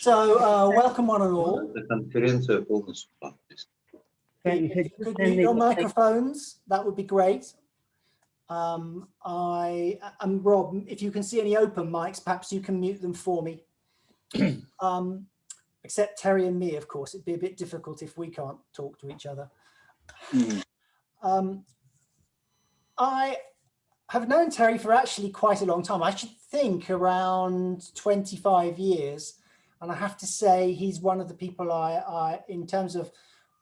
So welcome one and all. La conferenza è bonus practice. If you could mute your microphones, that would be great. I'm Rob. If you can see any open mics, perhaps you can mute them for me. Except Terry and me, of course. It'd be a bit difficult if we can't talk to each other. I have known Terry for actually quite a long time. I should think around 25 years. And I have to say, he's one of the people I in terms of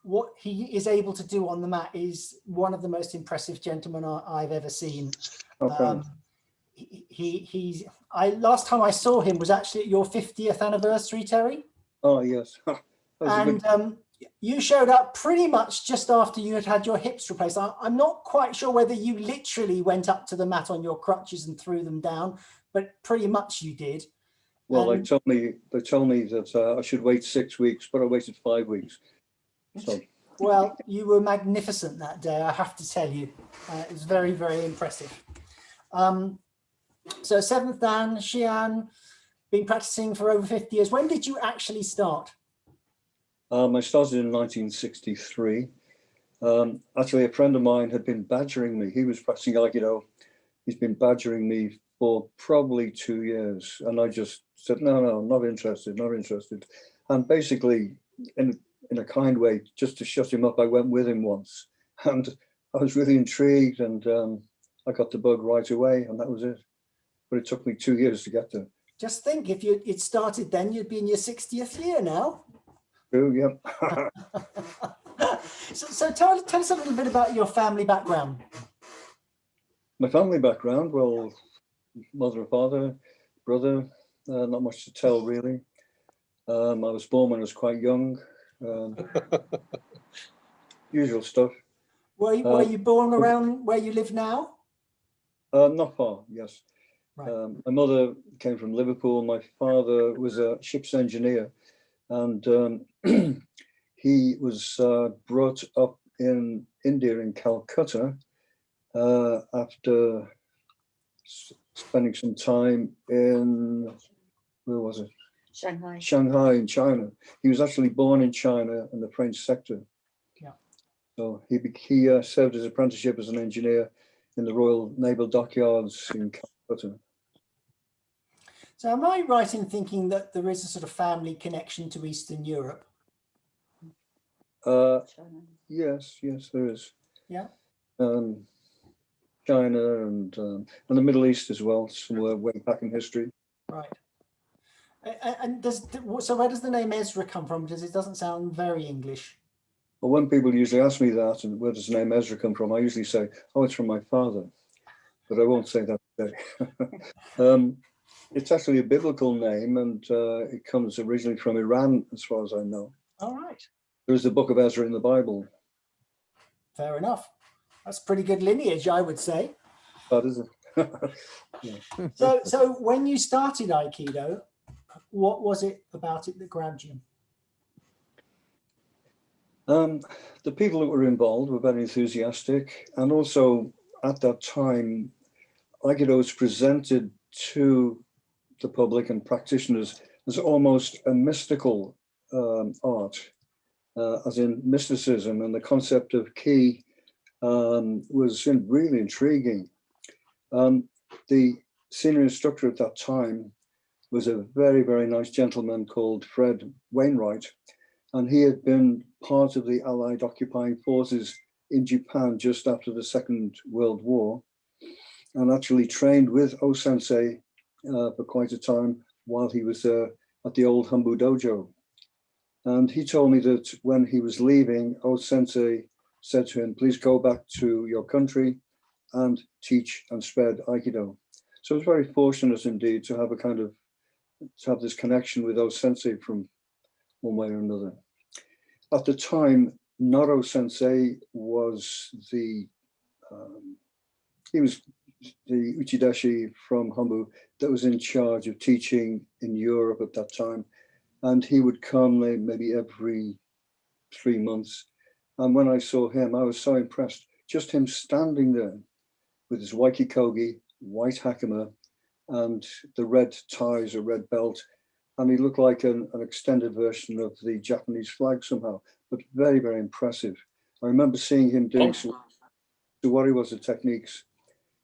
what he is able to do on the mat, is one of the most impressive gentlemen I've ever seen. Okay. Last time I saw him was actually at your 50th anniversary, Terry. Oh, yes. And you showed up pretty much just after you had had your hips replaced. I'm not quite sure whether you literally went up to the mat on your crutches and threw them down, but pretty much you did. Well, they told me that I should wait 6 weeks, but I waited 5 weeks. So. Well, you were magnificent that day, I have to tell you. It was very, very impressive. So 7th Dan, Shihan, been practicing for over 50 years. When did you actually start? I started in 1963. Actually, a friend of mine had been badgering me. He was practicing Aikido. He's been badgering me for probably 2 years. And I just said, no, not interested, not interested. And basically, in a kind way, just to shut him up, I went with him once. And I was really intrigued, and I got the bug right away, and that was it. But it took me 2 years to get there. Just think, if it started then, you'd be in your 60th year now. True, yeah. So tell us a little bit about your family background. My family background, well, mother and father, brother, not much to tell really. I was born when I was quite young. Usual stuff. Were you born around where you live now? Not far, yes. Right. My mother came from Liverpool. My father was a ship's engineer, and he was brought up in India, in Calcutta, after spending some time in, where was it? Shanghai. Shanghai in China. He was actually born in China in the French sector. Yeah. So he served his apprenticeship as an engineer in the Royal Naval Dockyards in Calcutta. So am I right in thinking that there is a sort of family connection to Eastern Europe? Yes, there is. Yeah. China and the Middle East as well, somewhere way back in history. Right. And so where does the name Ezra come from? Because it doesn't sound very English. Well, when people usually ask me that, and where does the name Ezra come from, I usually say, oh, it's from my father. But I won't say that today. It's actually a biblical name, and it comes originally from Iran, as far as I know. All right. There's the book of Ezra in the Bible. Fair enough. That's pretty good lineage, I would say. That is it. Yeah. So when you started Aikido, what was it about it that grabbed you? The people that were involved were very enthusiastic, and also at that time, Aikido was presented to the public and practitioners as almost a mystical art, as in mysticism, and the concept of ki was really intriguing. The senior instructor at that time was a very, very nice gentleman called Fred Wainwright, and he had been part of the Allied occupying forces in Japan just after the Second World War, and actually trained with O-sensei for quite a time while he was at the old Humbu dojo. And he told me that when he was leaving, O-sensei said to him, please go back to your country and teach and spread Aikido. So I was very fortunate indeed to have this connection with O-sensei from one way or another. At the time, Naro Sensei was he was the Uchideshi from Humbu that was in charge of teaching in Europe at that time. And he would come maybe every 3 months. And when I saw him, I was so impressed. Just him standing there with his waikikogi, white hakama, and the red ties or red belt, and he looked like an extended version of the Japanese flag somehow, but very, very impressive. I remember seeing him doing Suwari techniques,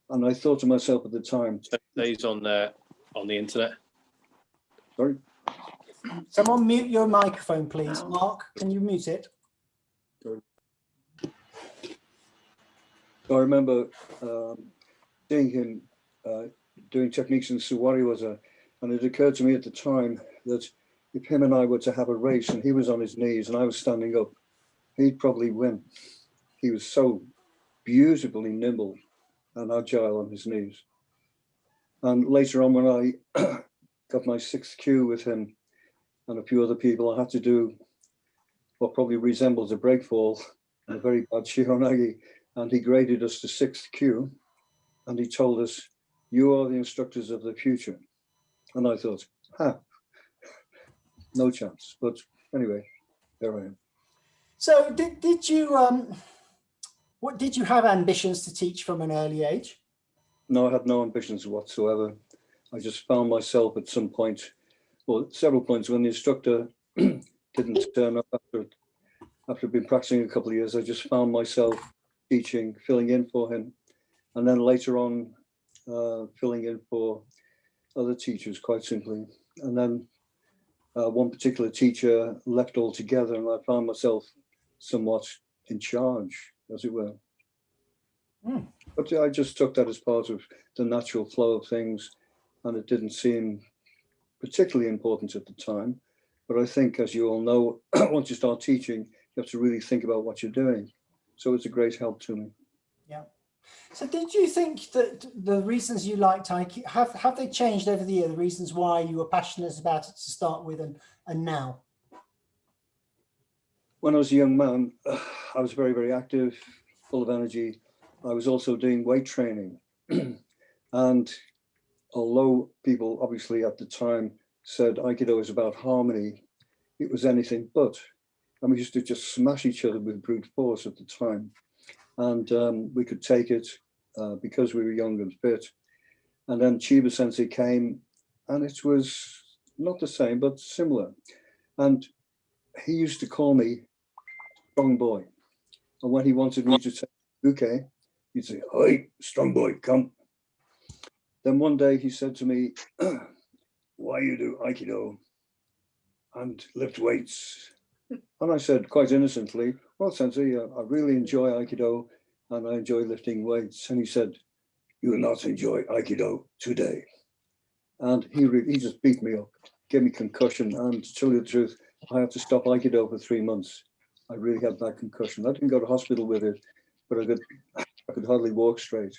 and I thought to myself at the time, He's on the internet. Sorry? Someone mute your microphone, please. Mark, can you mute it? So I remember seeing him doing techniques in Suwari, and it occurred to me at the time that if him and I were to have a race and he was on his knees and I was standing up, he'd probably win. He was so beautifully nimble and agile on his knees. And later on, when I got my 6th cue with him and a few other people, I had to do what probably resembles a breakfall and a very bad shironagi. And he graded us to 6th cue, and he told us, "You are the instructors of the future." And I thought, no chance. But anyway, there I am. So did you did you have ambitions to teach from an early age? No, I had no ambitions whatsoever. I just found myself at some point, well, several points, when the instructor didn't turn up after I'd been practicing a couple of years, I just found myself teaching, filling in for him. And then later on, filling in for other teachers, quite simply. And then one particular teacher left altogether, and I found myself somewhat in charge, as it were. But I just took that as part of the natural flow of things, and it didn't seem particularly important at the time. But I think, as you all know, once you start teaching, you have to really think about what you're doing. So it's a great help to me. Yeah. So did you think that the reasons you liked Aikido, have they changed over the year, the reasons why you were passionate about it to start with and now? When I was a young man, I was very, very active, full of energy. I was also doing weight training. And although people obviously at the time said Aikido is about harmony, it was anything but. And we used to just smash each other with brute force at the time. And we could take it because we were young and fit. And then Chiba sensei came, and it was not the same, but similar. And he used to call me strong boy. And when he wanted me to say, okay, he'd say, "Oi, strong boy, come." Then one day he said to me, "Why you do Aikido and lift weights?" And I said quite innocently, "Well, sensei, I really enjoy Aikido and I enjoy lifting weights." And he said, "You will not enjoy Aikido today." And he just beat me up, gave me concussion. And to tell you the truth, I had to stop Aikido for 3 months. I really had that concussion. I didn't go to hospital with it, but I could hardly walk straight.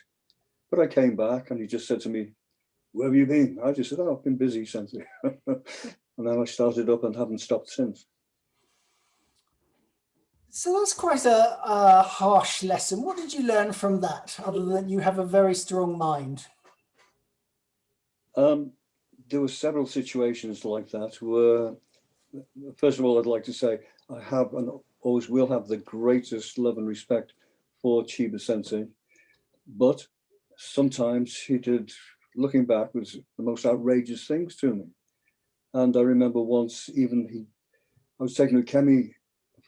But I came back and he just said to me, "Where have you been?" I just said, "Oh, I've been busy, sensei." And then I started up and haven't stopped since. So that's quite a harsh lesson. What did you learn from that, other than you have a very strong mind? There were several situations like that where, first of all, I'd like to say I have and always will have the greatest love and respect for Chiba sensei. But sometimes he did, looking back, was the most outrageous things to me. And I remember once I was taking a kemi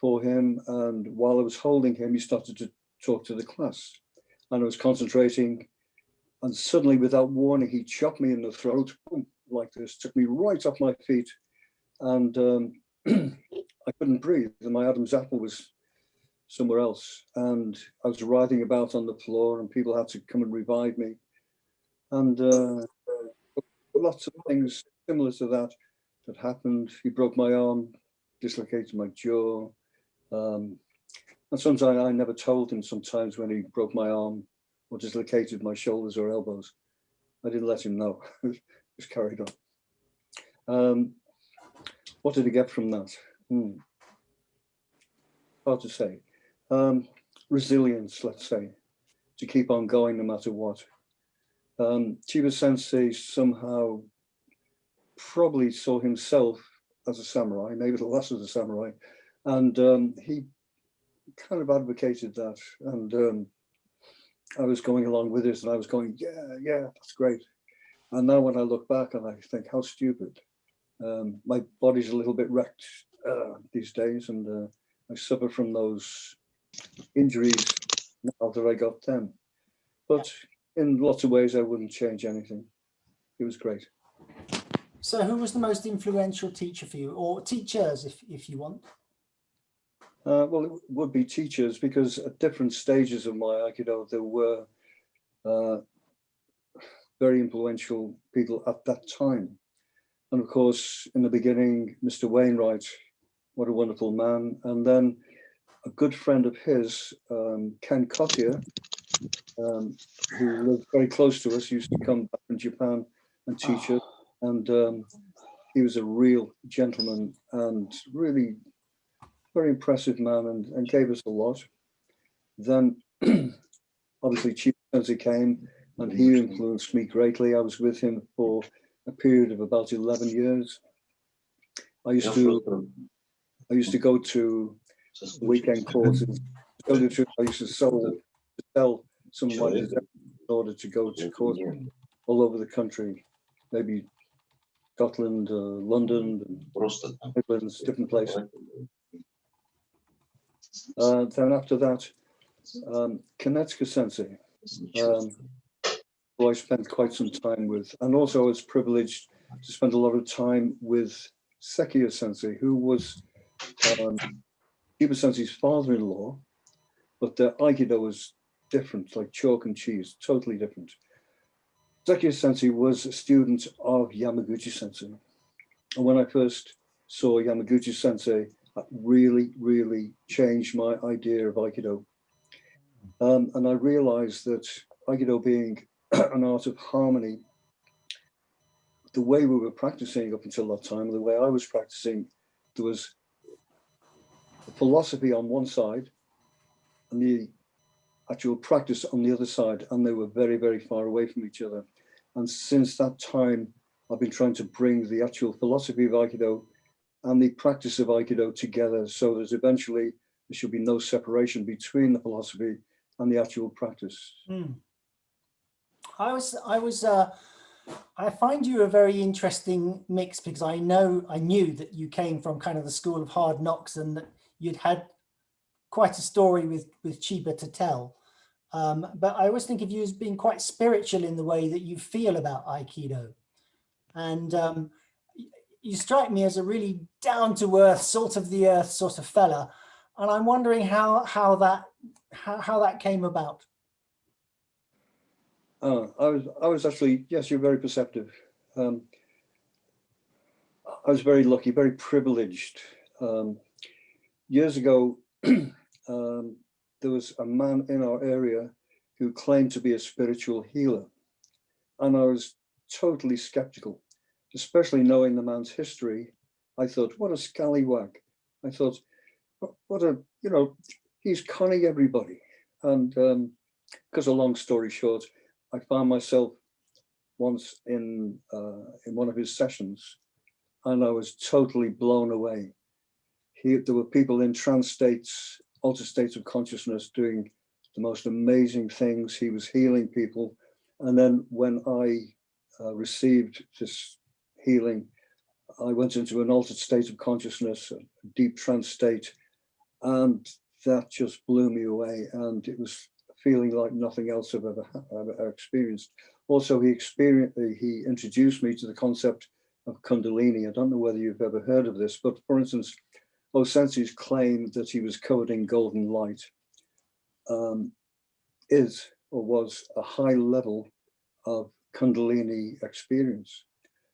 for him, and while I was holding him, he started to talk to the class. And I was concentrating, and suddenly, without warning, he chopped me in the throat, boom, like this, took me right off my feet. And I couldn't breathe, and my Adam's apple was somewhere else. And I was writhing about on the floor, and people had to come and revive me. And lots of things similar to that happened. He broke my arm, dislocated my jaw. And sometimes I never told him sometimes when he broke my arm or dislocated my shoulders or elbows. I didn't let him know. Just carried on. What did he get from that? Hard to say. Resilience, let's say, to keep on going no matter what. Chiba sensei somehow probably saw himself as a samurai, maybe the last of the samurai, and he kind of advocated that. And I was going along with it, and I was going, yeah, that's great. And now when I look back and I think, how stupid. My body's a little bit wrecked these days, and I suffer from those injuries now that I got them. But in lots of ways, I wouldn't change anything. It was great. So who was the most influential teacher for you, or teachers if you want? Well, it would be teachers, because at different stages of my Aikido, there were very influential people at that time. And of course, in the beginning, Mr. Wainwright, what a wonderful man. And then a good friend of his, Ken Cottier, who lived very close to us, used to come back from Japan and teach us. And he was a real gentleman and really very impressive man, and gave us a lot. Then obviously Chiba Kazuo came, and he influenced me greatly. I was with him for a period of about 11 years. I used to go to weekend courses. I used to sell some of my possessions in order to go to courses all over the country, maybe Scotland, London, Midlands, different places. Then after that, Kanetsuka Sensei, who I spent quite some time with, and also I was privileged to spend a lot of time with Sekiya Sensei, who was Chiba Sensei's father-in-law, but the Aikido was different, like chalk and cheese, totally different. Sekiya Sensei was a student of Yamaguchi Sensei. And when I first saw Yamaguchi Sensei, that really, really changed my idea of Aikido. And I realized that Aikido being an art of harmony, the way we were practicing up until that time, the way I was practicing, there was the philosophy on one side and the actual practice on the other side, and they were very, very far away from each other. And since that time, I've been trying to bring the actual philosophy of Aikido and the practice of Aikido together, so there's eventually, there should be no separation between the philosophy and the actual practice. I find you a very interesting mix, because I knew that you came from kind of the school of hard knocks, and that you'd had quite a story with Chiba to tell. But I always think of you as being quite spiritual in the way that you feel about Aikido. And you strike me as a really down-to-earth, salt of the earth sort of fella. And I'm wondering how that came about. I was actually, yes, you're very perceptive. I was very lucky, very privileged. Years ago, there was a man in our area who claimed to be a spiritual healer. And I was totally skeptical, especially knowing the man's history. I thought, what a scallywag. I thought, what a, he's conning everybody. And because a long story short, I found myself once in one of his sessions, and I was totally blown away. There were people in trance states, altered states of consciousness, doing the most amazing things. He was healing people. And then when I received this healing, I went into an altered state of consciousness, a deep trance state, and that just blew me away. And it was feeling like nothing else I've ever experienced. Also, he introduced me to the concept of Kundalini. I don't know whether you've ever heard of this, but for instance, Sensei's claim that he was covered in golden light is or was a high level of Kundalini experience.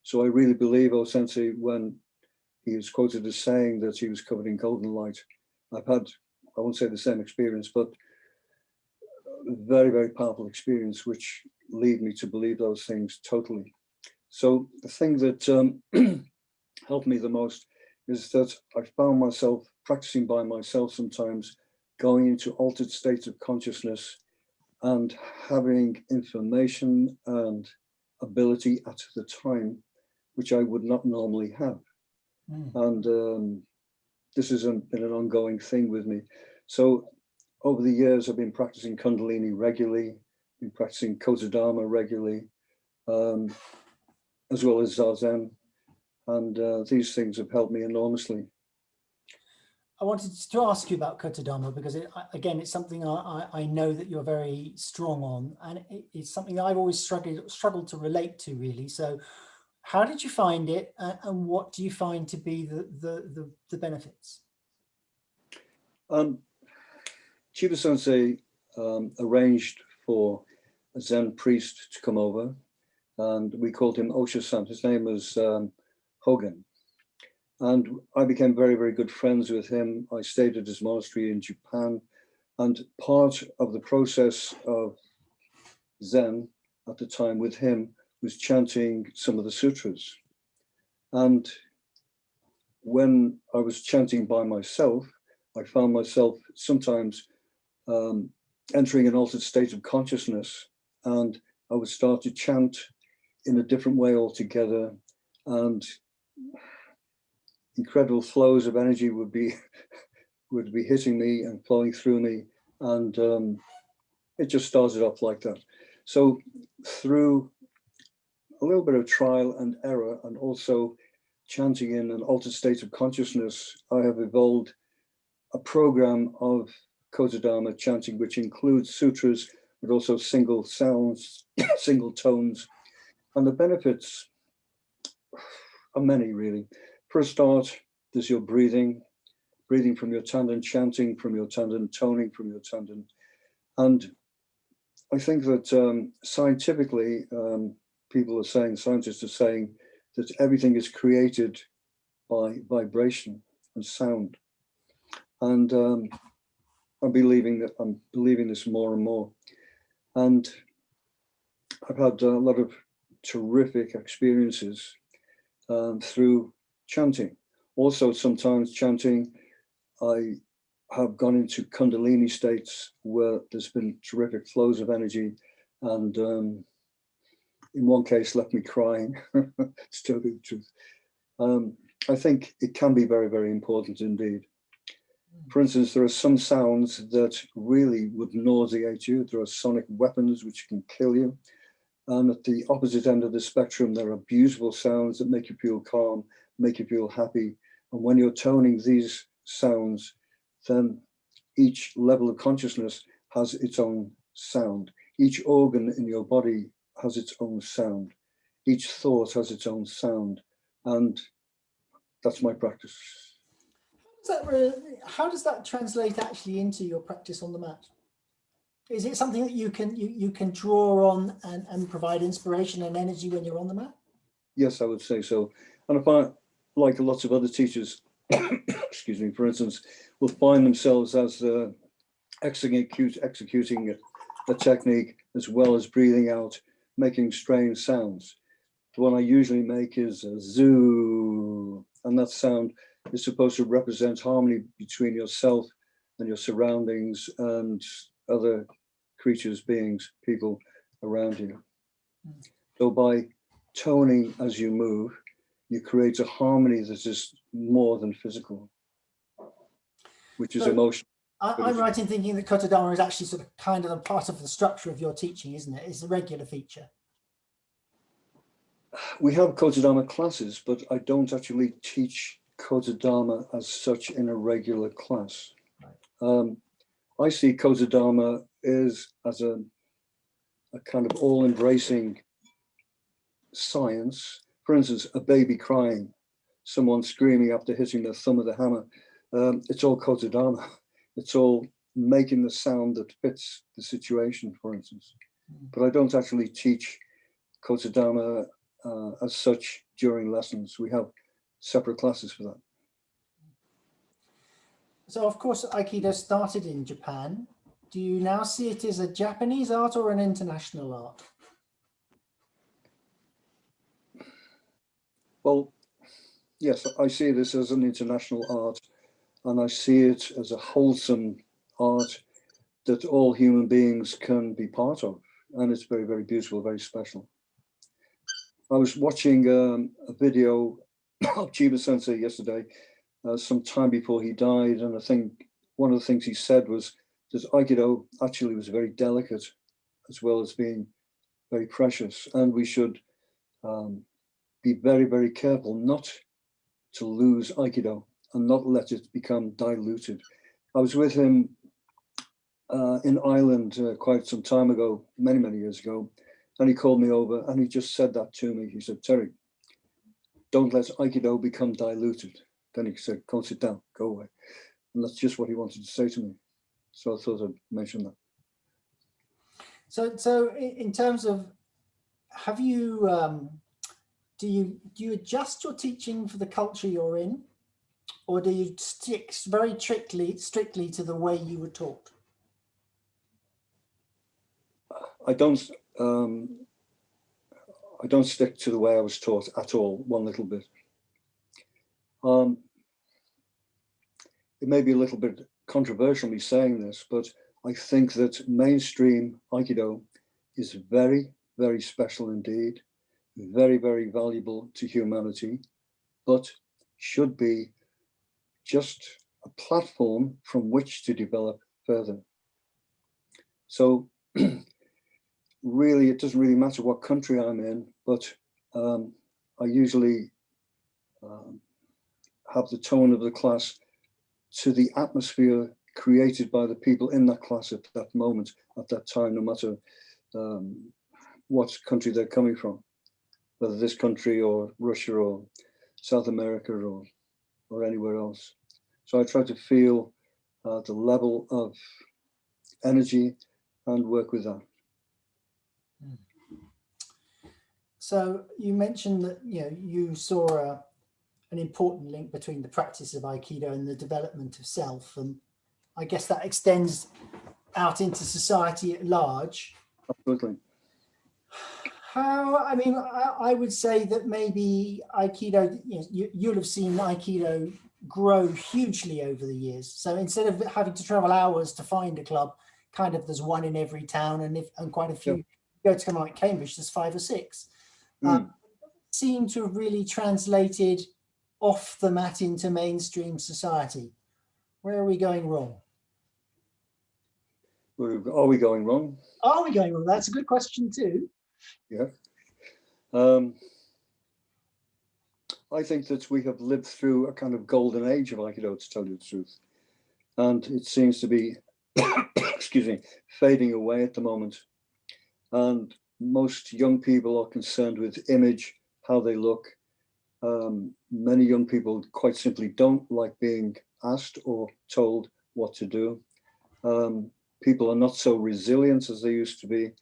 So I really believe Sensei, when he is quoted as saying that he was covered in golden light, I've had, I won't say the same experience, but a very, very powerful experience, which lead me to believe those things totally. So the thing that helped me the most is that I found myself practicing by myself sometimes, going into altered states of consciousness and having information and ability at the time, which I would not normally have. And this has been an ongoing thing with me. So over the years, I've been practicing Kundalini regularly, been practicing Kotodama regularly, as well as Zazen. And these things have helped me enormously. I wanted to ask you about Kotodama because, again, it's something I know that you're very strong on, and it's something I've always struggled to relate to, really. So how did you find it, and what do you find to be the benefits? Chiba sensei arranged for a Zen priest to come over, and we called him Osho-san. His name was Hogen. And I became very, very good friends with him. I stayed at his monastery in Japan. And part of the process of Zen at the time with him was chanting some of the sutras. And when I was chanting by myself, I found myself sometimes entering an altered state of consciousness, and I would start to chant in a different way altogether, and incredible flows of energy would be hitting me and flowing through me, and it just started off like that. So through a little bit of trial and error, and also chanting in an altered state of consciousness, I have evolved a program of Kotodama chanting, which includes sutras, but also single sounds, single tones. And the benefits are many, really. For a start, there's your breathing from your tanden, chanting from your tanden, toning from your tanden. And I think that scientifically, scientists are saying that everything is created by vibration and sound. And I'm believing this more and more. And I've had a lot of terrific experiences through chanting. Also, sometimes chanting, I have gone into Kundalini states where there's been terrific flows of energy, and in one case left me crying. To tell you the truth. I think it can be very, very important indeed. For instance, there are some sounds that really would nauseate you. There are sonic weapons which can kill you. And at the opposite end of the spectrum, there are beautiful sounds that make you feel calm, make you feel happy. And when you're toning these sounds, then each level of consciousness has its own sound. Each organ in your body has its own sound. Each thought has its own sound. And that's my practice. How does that translate actually into your practice on the mat? Is it something that you can draw on and provide inspiration and energy when you're on the mat? Yes, I would say so. And I find, like lots of other teachers, excuse me, for instance, will find themselves as executing a technique as well as breathing out, making strange sounds. The one I usually make is a zoo, and that sound is supposed to represent harmony between yourself and your surroundings and other creatures, beings, people around you. So by toning as you move, you create a harmony that is more than physical, which is emotional. I'm right in thinking that Kotodama is actually sort of kind of a part of the structure of your teaching, isn't it? It's a regular feature. We have Kotodama classes, but I don't actually teach Kotodama as such in a regular class. Right. I see Kotodama as a kind of all-embracing science. For instance, a baby crying, someone screaming after hitting their thumb with a hammer. It's all Kotodama. It's all making the sound that fits the situation, for instance. But I don't actually teach Kotodama as such during lessons. We have separate classes for that. So, of course, Aikido started in Japan. Do you now see it as a Japanese art or an international art? Well, yes, I see this as an international art, and I see it as a wholesome art that all human beings can be part of. And it's very, very beautiful, very special. I was watching a video of Chiba Sensei yesterday, some time before he died. And I think one of the things he said was that Aikido actually was very delicate as well as being very precious. And we should be very, very careful not to lose Aikido and not let it become diluted. I was with him in Ireland quite some time ago, many, many years ago, and he called me over and he just said that to me. He said, Terry, don't let Aikido become diluted. Then he said, go and sit down, go away. And that's just what he wanted to say to me. So I thought I'd mention that. So in terms of, have you, do you adjust your teaching for the culture you're in, or do you stick very strictly to the way you were taught? I don't stick to the way I was taught at all, one little bit. It may be a little bit controversial me saying this, but I think that mainstream Aikido is very, very special indeed, very, very valuable to humanity, but should be just a platform from which to develop further. So really, it doesn't really matter what country I'm in, but I usually have the tone of the class to the atmosphere created by the people in that class at that moment, at that time, no matter what country they're coming from, whether this country or Russia or South America or anywhere else. So I try to feel the level of energy and work with that. So you mentioned that you saw an important link between the practice of Aikido and the development of self, and I guess that extends out into society at large. Absolutely. How, I mean, I would say that maybe Aikido, you'll have seen Aikido grow hugely over the years. So instead of having to travel hours to find a club, kind of there's one in every town, and quite a few. Go to somewhere like Cambridge, there's 5 or 6. Seem to have really translated off the mat into mainstream society. Where are we going wrong? Are we going wrong? Are we going wrong? That's a good question too. Yeah. I think that we have lived through a kind of golden age of Aikido, to tell you the truth. And it seems to be, excuse me, fading away at the moment. And most young people are concerned with image, how they look. Many young people quite simply don't like being asked or told what to do. People are not so resilient as they used to be.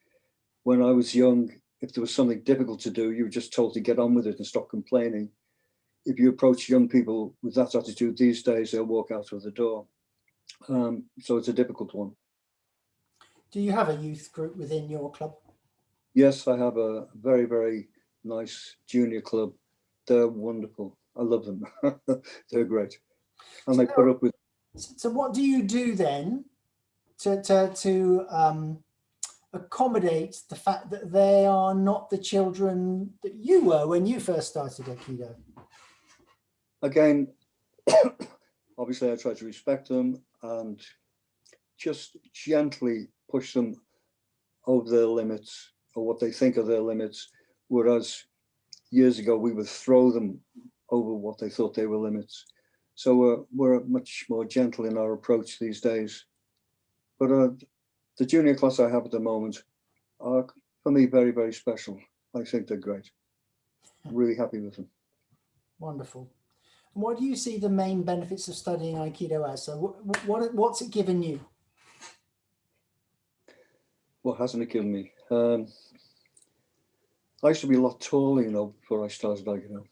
When I was young, if there was something difficult to do, you were just told to get on with it and stop complaining. If you approach young people with that attitude these days, they'll walk out of the door. So it's a difficult one. Do you have a youth group within your club? Yes, I have a very, very nice junior club. They're wonderful. I love them. They're great. And they put up with. So what do you do then to accommodate the fact that they are not the children that you were when you first started Aikido? Again, obviously I try to respect them and just gently push them over their limits or what they think are their limits, whereas years ago we would throw them over what they thought they were limits. So we're much more gentle in our approach these days. But the junior class I have at the moment are, for me, very, very special. I think they're great. I'm really happy with them. Wonderful. And what do you see the main benefits of studying Aikido as? So what's it given you? What hasn't it given me? I used to be a lot taller, before I started Aikido.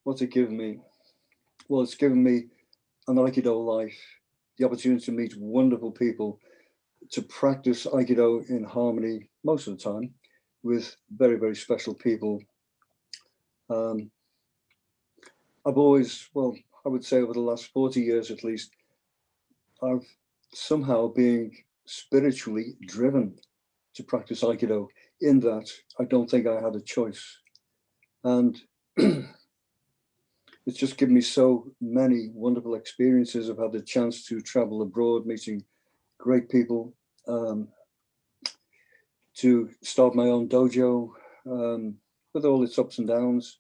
What's it given me? Well, it's given me an Aikido life, the opportunity to meet wonderful people, to practice Aikido in harmony most of the time with very, very special people. I've always, I would say over the last 40 years at least, I've somehow been spiritually driven to practice Aikido, in that I don't think I had a choice. And it's just given me so many wonderful experiences. I've had the chance to travel abroad, meeting great people, to start my own dojo with all its ups and downs.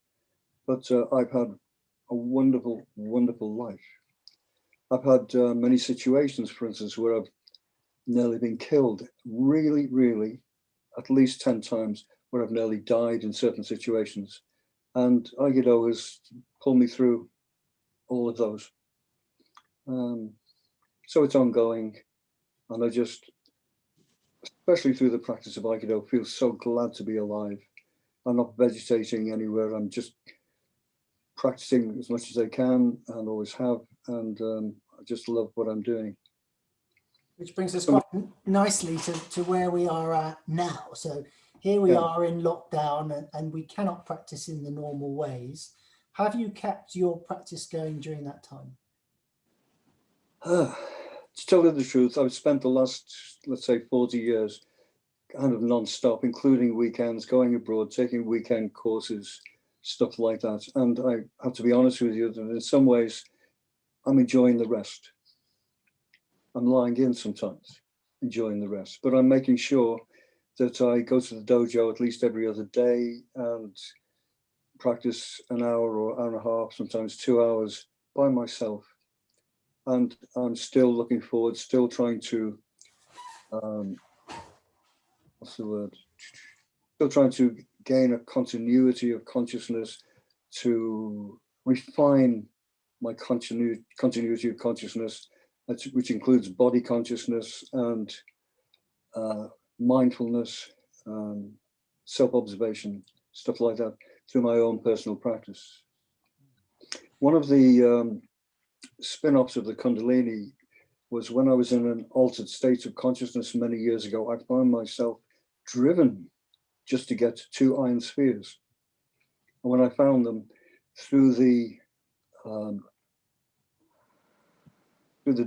But I've had a wonderful, wonderful life. I've had many situations, for instance, where I've nearly been killed, really, really, at least 10 times, where I've nearly died in certain situations. And Aikido has pulled me through all of those. So it's ongoing. And I just, especially through the practice of Aikido, feel so glad to be alive. I'm not vegetating anywhere. I'm just practicing as much as I can and always have. And I just love what I'm doing. Which brings us quite nicely to where we are at now. So here we are in lockdown and we cannot practice in the normal ways. Have you kept your practice going during that time? To tell you the truth, I've spent the last, let's say, 40 years kind of non-stop, including weekends, going abroad, taking weekend courses, stuff like that. And I have to be honest with you that in some ways, I'm enjoying the rest. I'm lying in sometimes, enjoying the rest, but I'm making sure that I go to the dojo at least every other day and practice an hour or hour and a half, sometimes 2 hours by myself. And I'm still looking forward, still trying to, what's the word? Still trying to gain a continuity of consciousness to refine my continuity of consciousness, which includes body consciousness and mindfulness, self-observation, stuff like that, through my own personal practice. One of the spin-offs of the Kundalini was when I was in an altered state of consciousness many years ago. I found myself driven just to get 2 iron spheres. And when I found them through the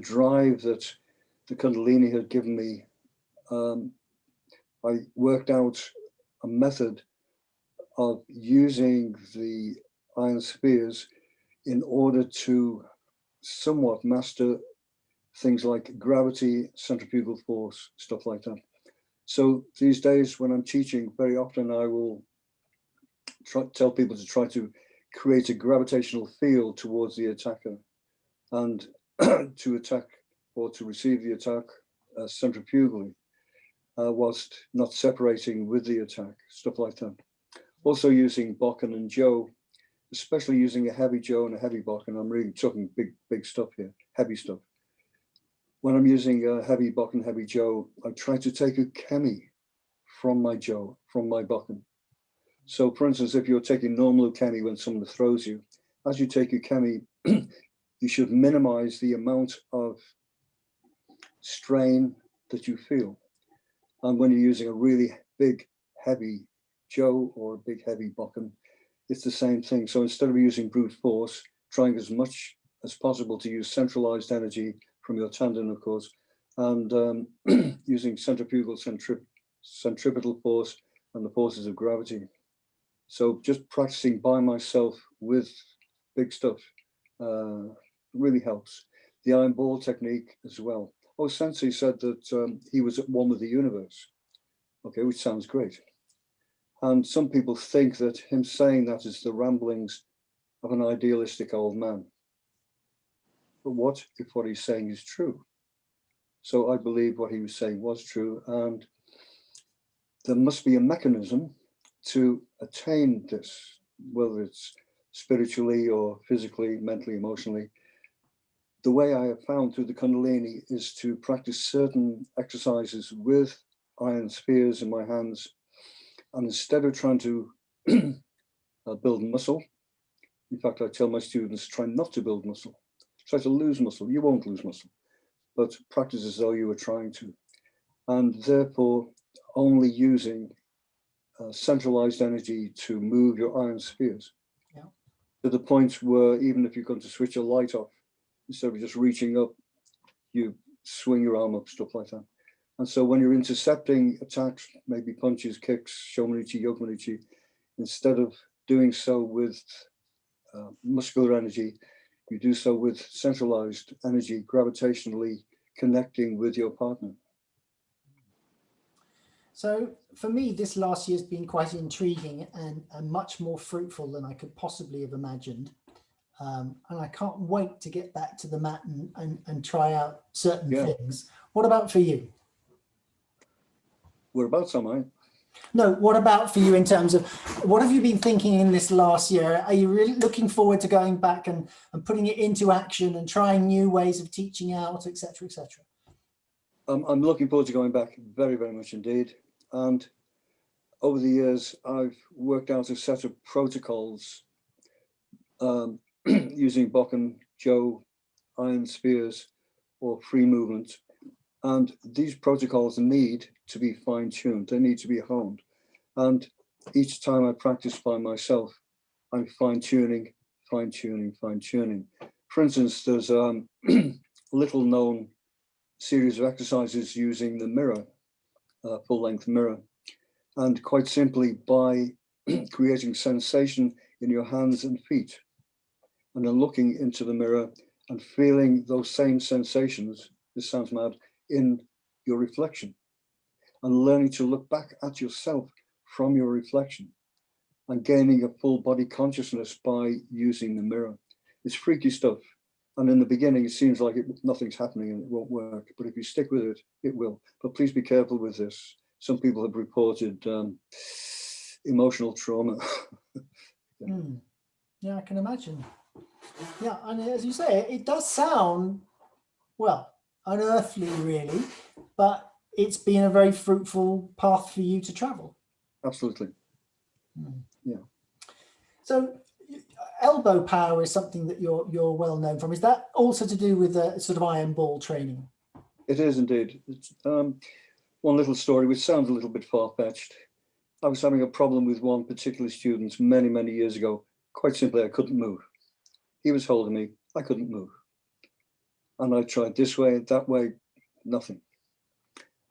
drive that the Kundalini had given me, I worked out a method of using the iron spheres in order to somewhat master things like gravity, centrifugal force, stuff like that. So these days when I'm teaching, very often I will tell people to try to create a gravitational field towards the attacker and to attack or to receive the attack centrifugally, whilst not separating with the attack, stuff like that. Also using Bokken and Jo, especially using a heavy Jo and a heavy Bokken. I'm really talking big stuff here, heavy stuff. When I'm using a heavy Bokken, heavy Jo, I try to take a kemi from my Jo, from my Bokken. So for instance, if you're taking normal kemi when someone throws you, as you take a kemi, you should minimize the amount of strain that you feel. And when you're using a really big, heavy Jo or a big, heavy Bokken, it's the same thing. So instead of using brute force, trying as much as possible to use centralized energy from your tendon, of course, and using centrifugal, centripetal force and the forces of gravity. So just practicing by myself with big stuff really helps. The iron ball technique as well. Oh, Sensei said that he was at one with the universe. Okay, which sounds great. And some people think that him saying that is the ramblings of an idealistic old man. But what if what he's saying is true? So I believe what he was saying was true, and there must be a mechanism to attain this, whether it's spiritually or physically, mentally, emotionally. The way I have found through the Kundalini is to practice certain exercises with iron spheres in my hands. And instead of trying to build muscle, in fact, I tell my students, try not to build muscle. Try to lose muscle. You won't lose muscle, but practice as though you were trying to. And therefore, only using centralized energy to move your iron spheres. Yeah. To the point where even if you're going to switch a light off, instead of just reaching up, you swing your arm up, stuff like that. And so when you're intercepting attacks, maybe punches, kicks, shomanichi, yokomanichi, instead of doing so with muscular energy, you do so with centralized energy, gravitationally connecting with your partner. So for me, this last year has been quite intriguing and much more fruitful than I could possibly have imagined. And I can't wait to get back to the mat and try out certain Yeah. things. What about for you? Whereabouts am I? No, what about for you in terms of what have you been thinking in this last year? Are you really looking forward to going back and putting it into action and trying new ways of teaching out, et cetera, et cetera? I'm looking forward to going back very, very much indeed. And over the years, I've worked out a set of protocols using Bokken, Joe, iron spears, or free movement. And these protocols need to be fine-tuned. They need to be honed. And each time I practice by myself, I'm fine-tuning, fine-tuning, fine-tuning. For instance, there's a little known series of exercises using the mirror, full-length mirror. And quite simply, by creating sensation in your hands and feet, and then looking into the mirror and feeling those same sensations, this sounds mad, in your reflection, and learning to look back at yourself from your reflection and gaining a full body consciousness by using the mirror. It's freaky stuff. And in the beginning, it seems like nothing's happening and it won't work. But if you stick with it, it will. But please be careful with this. Some people have reported emotional trauma. Yeah, I can imagine. Yeah, and as you say, it does sound, well, unearthly really, but it's been a very fruitful path for you to travel. Absolutely. Yeah. So elbow power is something that you're well known from. Is that also to do with sort of iron ball training? It is indeed. It's, one little story, which sounds a little bit far-fetched. I was having a problem with one particular student many, many years ago. Quite simply, I couldn't move. He was holding me, I couldn't move. And I tried this way, that way, nothing.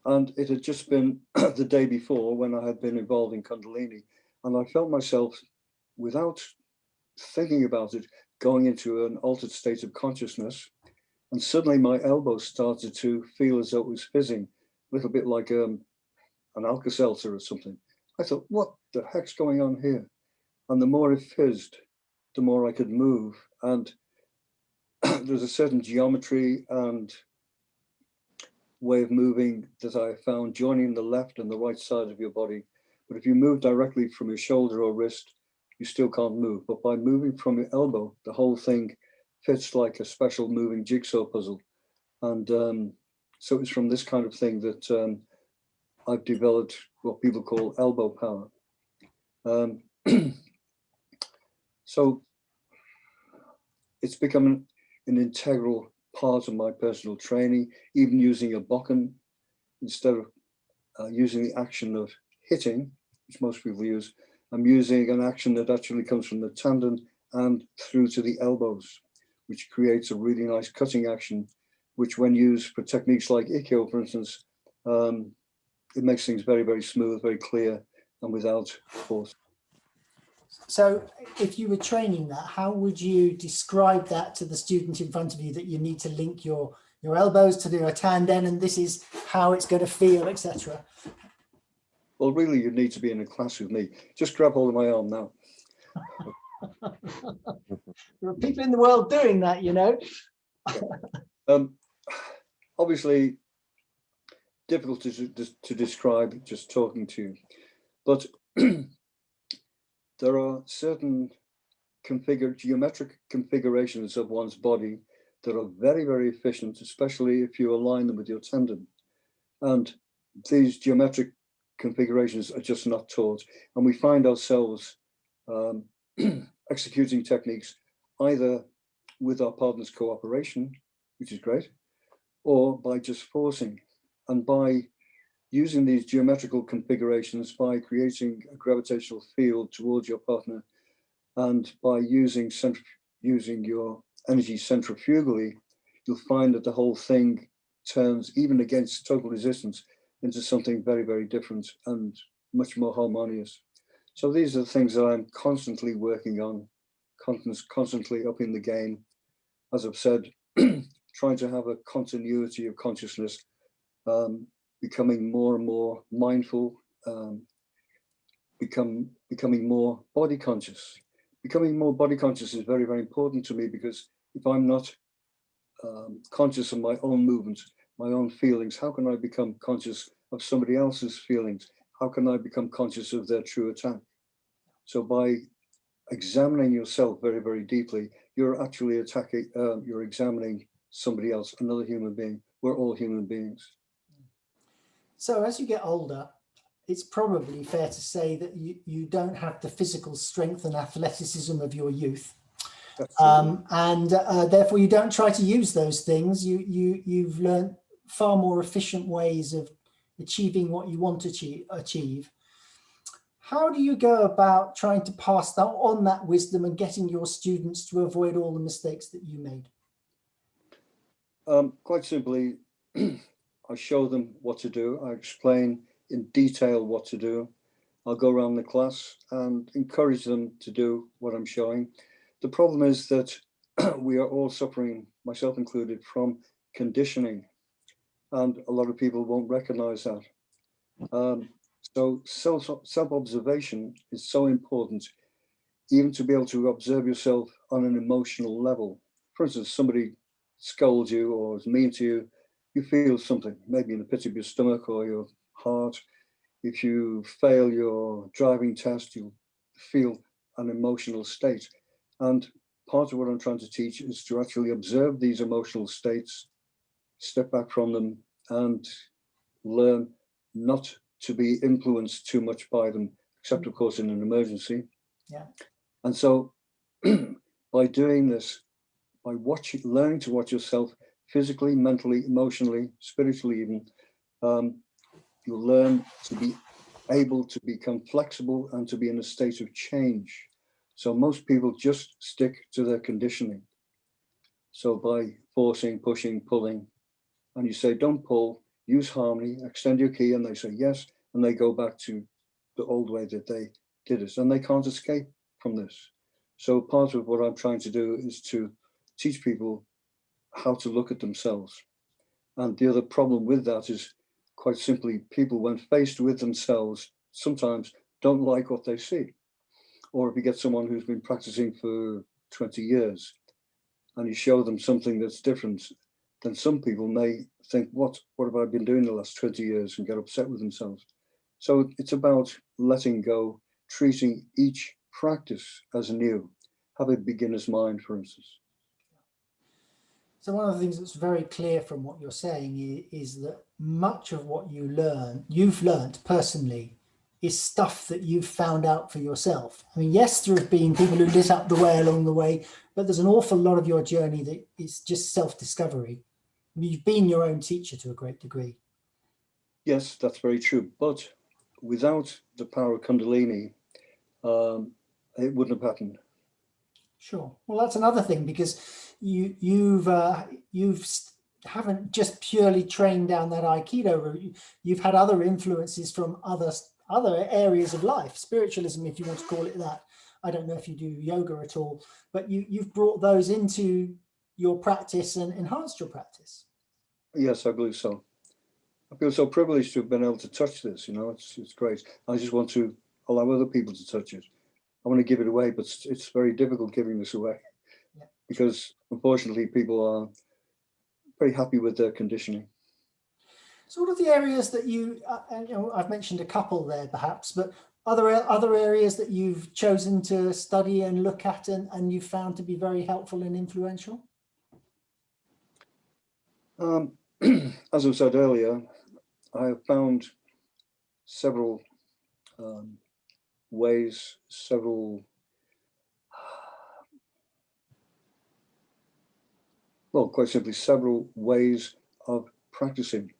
And it had just been the day before when I had been involved in Kundalini, and I felt myself, without thinking about it, going into an altered state of consciousness. And suddenly my elbow started to feel as though it was fizzing, a little bit like an Alka-Seltzer or something. I thought, what the heck's going on here? And the more it fizzed, the more I could move. And there's a certain geometry and way of moving that I found joining the left and the right side of your body. But if you move directly from your shoulder or wrist, you still can't move. But by moving from your elbow, the whole thing fits like a special moving jigsaw puzzle. And so it's from this kind of thing that I've developed what people call elbow power. So it's become an integral part of my personal training, even using a Bokken instead of using the action of hitting, which most people use. I'm using an action that actually comes from the tendon and through to the elbows, which creates a really nice cutting action, which when used for techniques like Aikido, for instance, it makes things very, very smooth, very clear, and without force. So if you were training that, how would you describe that to the student in front of you, that you need to link your elbows to do a tanden and this is how it's going to feel, etc.? Well, really, you need to be in a class with me. Just grab hold of my arm now. There are people in the world doing that, you know. Obviously, difficult to describe just talking to you, but there are certain geometric configurations of one's body that are very, very efficient, especially if you align them with your tendon. And these geometric configurations are just not taught. And we find ourselves executing techniques either with our partner's cooperation, which is great, or by just forcing. And by using these geometrical configurations, by creating a gravitational field towards your partner, and by using your energy centrifugally, you'll find that the whole thing turns, even against total resistance, into something very, very different and much more harmonious. So these are the things that I'm constantly working on, constantly upping the game. As I've said, trying to have a continuity of consciousness becoming more and more mindful, becoming more body conscious. Becoming more body conscious is very, very important to me, because if I'm not conscious of my own movements, my own feelings, how can I become conscious of somebody else's feelings? How can I become conscious of their true attack? So by examining yourself very, very deeply, you're actually you're examining somebody else, another human being. We're all human beings. So as you get older, it's probably fair to say that you don't have the physical strength and athleticism of your youth. And therefore you don't try to use those things. You've learned far more efficient ways of achieving what you want to achieve. How do you go about trying to pass on that wisdom and getting your students to avoid all the mistakes that you made? Quite simply, I show them what to do. I explain in detail what to do. I'll go around the class and encourage them to do what I'm showing. The problem is that we are all suffering, myself included, from conditioning, and a lot of people won't recognize that. So self-observation is so important, even to be able to observe yourself on an emotional level. For instance, somebody scolds you or is mean to you, you feel something, maybe in the pit of your stomach or your heart. If you fail your driving test, you'll feel an emotional state. And part of what I'm trying to teach is to actually observe these emotional states, step back from them, and learn not to be influenced too much by them, except of course in an emergency. Yeah. And so by doing this, by learning to watch yourself physically, mentally, emotionally, spiritually even, you'll learn to be able to become flexible and to be in a state of change. So most people just stick to their conditioning. So by forcing, pushing, pulling, and you say, don't pull, use harmony, extend your key, and they say yes, and they go back to the old way that they did it, and they can't escape from this. So part of what I'm trying to do is to teach people how to look at themselves. And the other problem with that is, quite simply, people, when faced with themselves, sometimes don't like what they see. Or if you get someone who's been practicing for 20 years and you show them something that's different, then some people may think, what have I been doing the last 20 years, and get upset with themselves. So it's about letting go, treating each practice as new. Have a beginner's mind, for instance. So one of the things that's very clear from what you're saying is that much of what you've learned personally, is stuff that you've found out for yourself. I mean, yes, there have been people who lit up the way along the way, but there's an awful lot of your journey that is just self-discovery. You've been your own teacher to a great degree. Yes, that's very true. But without the power of Kundalini, it wouldn't have happened. Sure. Well, that's another thing, because you haven't just purely trained down that Aikido route. You've had other influences from other areas of life, spiritualism, if you want to call it that. I don't know if you do yoga at all, but you've brought those into your practice and enhanced your practice. Yes, I believe so. I feel so privileged to have been able to touch this. You know, it's great. I just want to allow other people to touch it. I want to give it away, but it's very difficult giving this away, Yeah. because unfortunately people are very happy with their conditioning. So what are the areas that I've mentioned a couple there perhaps, but other areas that you've chosen to study and look at and you've found to be very helpful and influential? As I said earlier, I have found several ways, quite simply, several ways of practicing.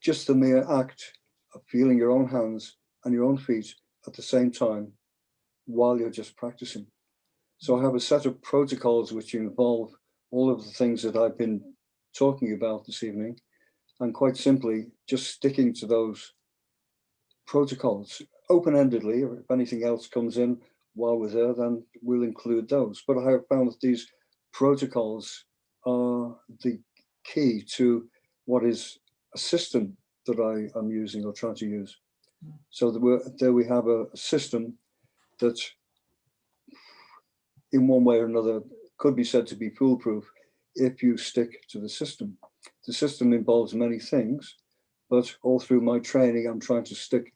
Just the mere act of feeling your own hands and your own feet at the same time while you're just practicing. So I have a set of protocols which involve all of the things that I've been talking about this evening, and quite simply just sticking to those protocols open-endedly. If anything else comes in while we're there, then we'll include those. But I have found that these protocols are the key to what is a system that I am using or trying to use. So there we have a system that in one way or another could be said to be foolproof if you stick to the system. The system involves many things, but all through my training, I'm trying to stick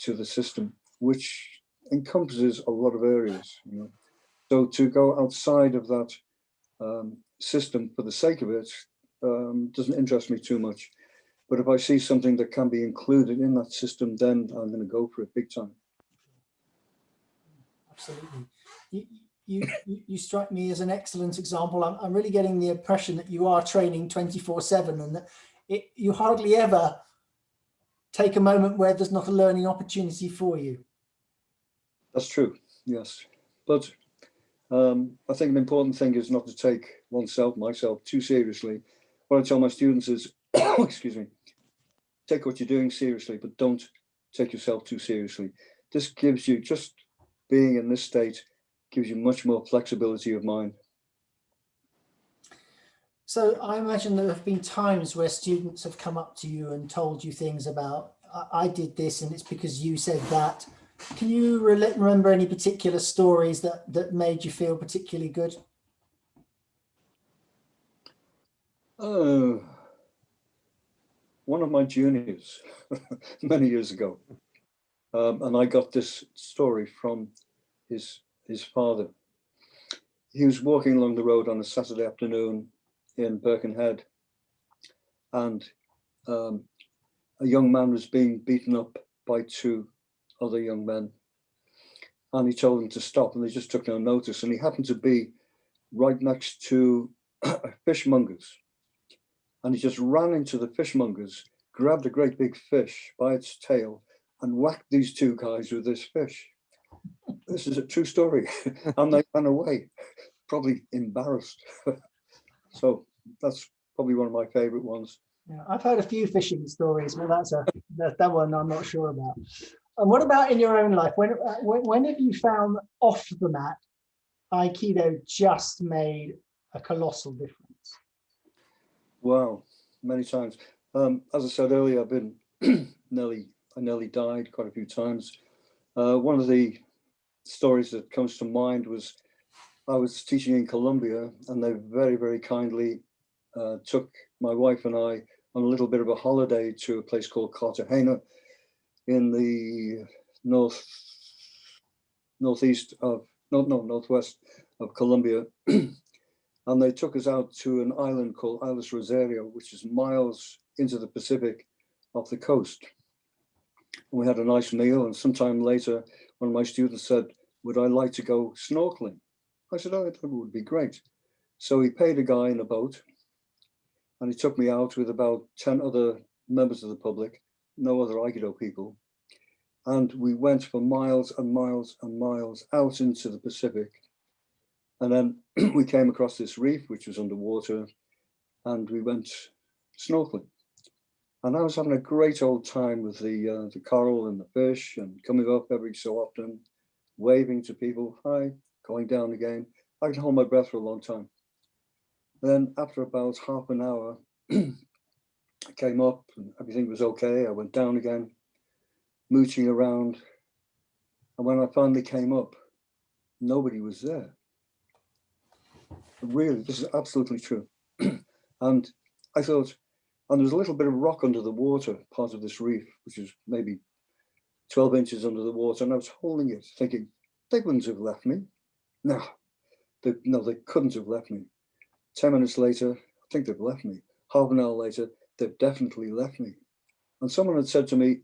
to the system, which encompasses a lot of areas. You know? So to go outside of that system for the sake of it doesn't interest me too much. But if I see something that can be included in that system, then I'm going to go for it big time. Absolutely. You strike me as an excellent example. I'm really getting the impression that you are training 24/7 and that you hardly ever take a moment where there's not a learning opportunity for you. That's true, yes. But I think an important thing is not to take myself too seriously. What I tell my students is, excuse me, take what you're doing seriously, but don't take yourself too seriously. This gives you, just being in this state, gives you much more flexibility of mind. So I imagine there have been times where students have come up to you and told you things about, I did this and it's because you said that. Can you remember any particular stories that made you feel particularly good? One of my juniors, many years ago, and I got this story from his father. He was walking along the road on a Saturday afternoon in Birkenhead, and a young man was being beaten up by two other young men. And he told them to stop, and they just took no notice. And he happened to be right next to a fishmonger's. And he just ran into the fishmonger's, grabbed a great big fish by its tail, and whacked these two guys with this fish. This is a true story. And they ran away, probably embarrassed. So that's probably one of my favorite ones. Yeah, I've heard a few fishing stories, but that one I'm not sure about. And what about in your own life? When have you found off the mat, Aikido just made a colossal difference? Wow, many times. As I said earlier, I've been I nearly died quite a few times. One of the stories that comes to mind was I was teaching in Colombia, and they very, very kindly took my wife and I on a little bit of a holiday to a place called Cartagena in the northwest of Colombia. And they took us out to an island called Islas Rosario, which is miles into the Pacific off the coast. And we had a nice meal, and sometime later, one of my students said, would I like to go snorkeling? I said, oh, that would be great. So he paid a guy in a boat, and he took me out with about 10 other members of the public, no other Aikido people. And we went for miles and miles and miles out into the Pacific. And then we came across this reef, which was underwater, and we went snorkeling. And I was having a great old time with the coral and the fish, and coming up every so often, waving to people, hi, going down again. I could hold my breath for a long time. And then after about half an hour, I came up and everything was okay. I went down again, mooching around. And when I finally came up, nobody was there. Really, this is absolutely true. And I thought, and there was a little bit of rock under the water, part of this reef, which is maybe 12 inches under the water. And I was holding it, thinking, they wouldn't have left me. No, they couldn't have left me. 10 minutes later, I think they've left me. Half an hour later, they've definitely left me. And someone had said to me,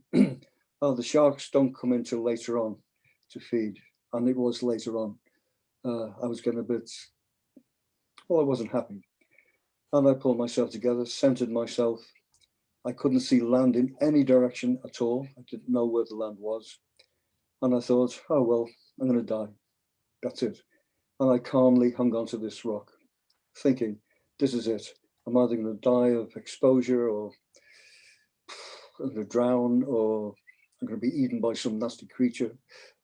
oh, the sharks don't come in till later on to feed. And it was later on. I was getting a bit, well, I wasn't happy. And I pulled myself together, centered myself. I couldn't see land in any direction at all. I didn't know where the land was. And I thought, oh, well, I'm going to die. That's it. And I calmly hung onto this rock, thinking, this is it. I'm either going to die of exposure, or I'm going to drown, or I'm going to be eaten by some nasty creature.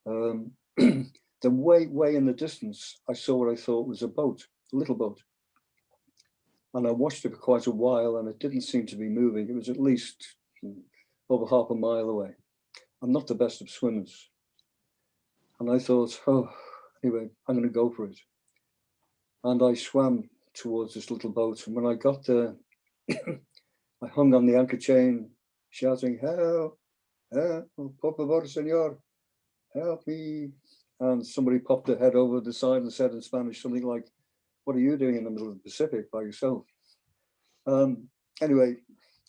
Then way in the distance, I saw what I thought was a boat, a little boat. And I watched it for quite a while, and it didn't seem to be moving. It was at least over half a mile away. I'm not the best of swimmers. And I thought, oh, anyway, I'm going to go for it. And I swam towards this little boat. And when I got there, I hung on the anchor chain, shouting, help, help, por favor, senor, help me. And somebody popped their head over the side and said in Spanish something like, what are you doing in the middle of the Pacific by yourself? Anyway,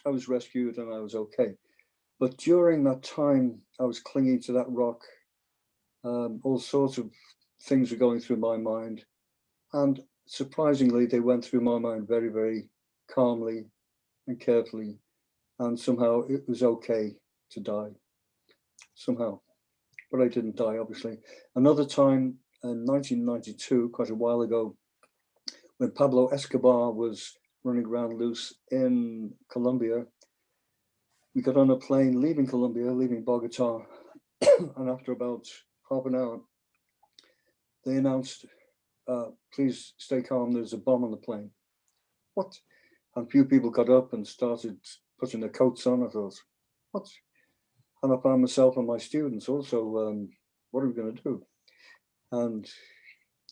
I was rescued and I was okay. But during that time, I was clinging to that rock. All sorts of things were going through my mind. And surprisingly, they went through my mind very, very calmly and carefully. And somehow it was okay to die, somehow. But I didn't die, obviously. Another time in 1992, quite a while ago, when Pablo Escobar was running around loose in Colombia, we got on a plane leaving Colombia, leaving Bogota, and after about half an hour, they announced, please stay calm, there's a bomb on the plane. What? And a few people got up and started putting their coats on. I thought, what? And I found myself and my students also, what are we going to do? And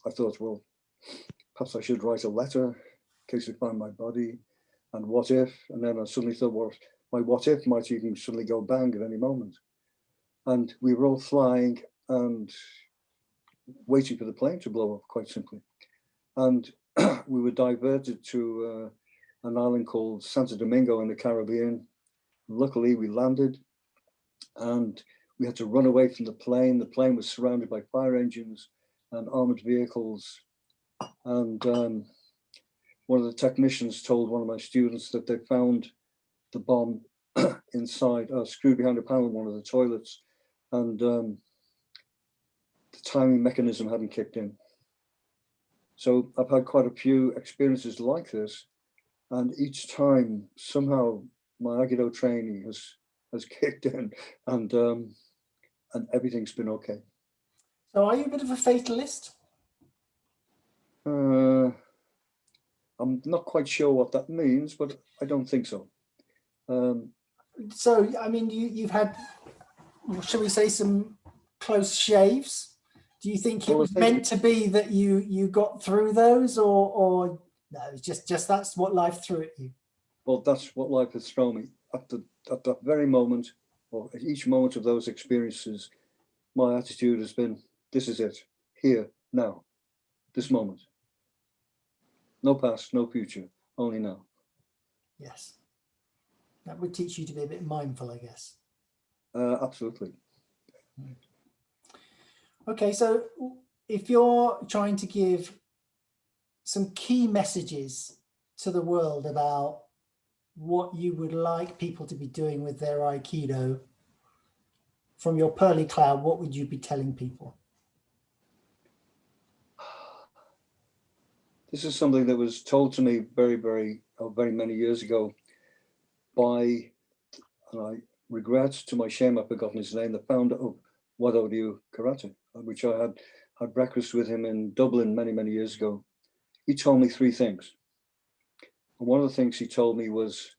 I thought, well, perhaps I should write a letter in case they find my body. And what if? And then I suddenly thought, well, my what if might even suddenly go bang at any moment. And we were all flying and waiting for the plane to blow up, quite simply. And we were diverted to an island called Santo Domingo in the Caribbean. Luckily, we landed and we had to run away from the plane. The plane was surrounded by fire engines and armored vehicles. And one of the technicians told one of my students that they found the bomb inside, screwed behind a panel in one of the toilets. And the timing mechanism hadn't kicked in. So I've had quite a few experiences like this. And each time, somehow, my Aikido training has kicked in, and everything's been okay. So are you a bit of a fatalist? I'm not quite sure what that means, but I don't think so. So, I mean, you've had, shall we say, some close shaves. Do you think it was meant to be that you got through those, or no, it's just that's what life threw at you? Well, that's what life has thrown me. At that very moment, or at each moment of those experiences, my attitude has been, this is it, here, now, this moment. No past, no future, only now. Yes. That would teach you to be a bit mindful, I guess. Absolutely. Okay, so if you're trying to give some key messages to the world about what you would like people to be doing with their Aikido from your pearly cloud, what would you be telling people? This is something that was told to me very many years ago by, and I regret to my shame I've forgotten his name, the founder of Wado-ryu Karate, which I had breakfast with him in Dublin many years ago. He told me three things. And one of the things he told me was,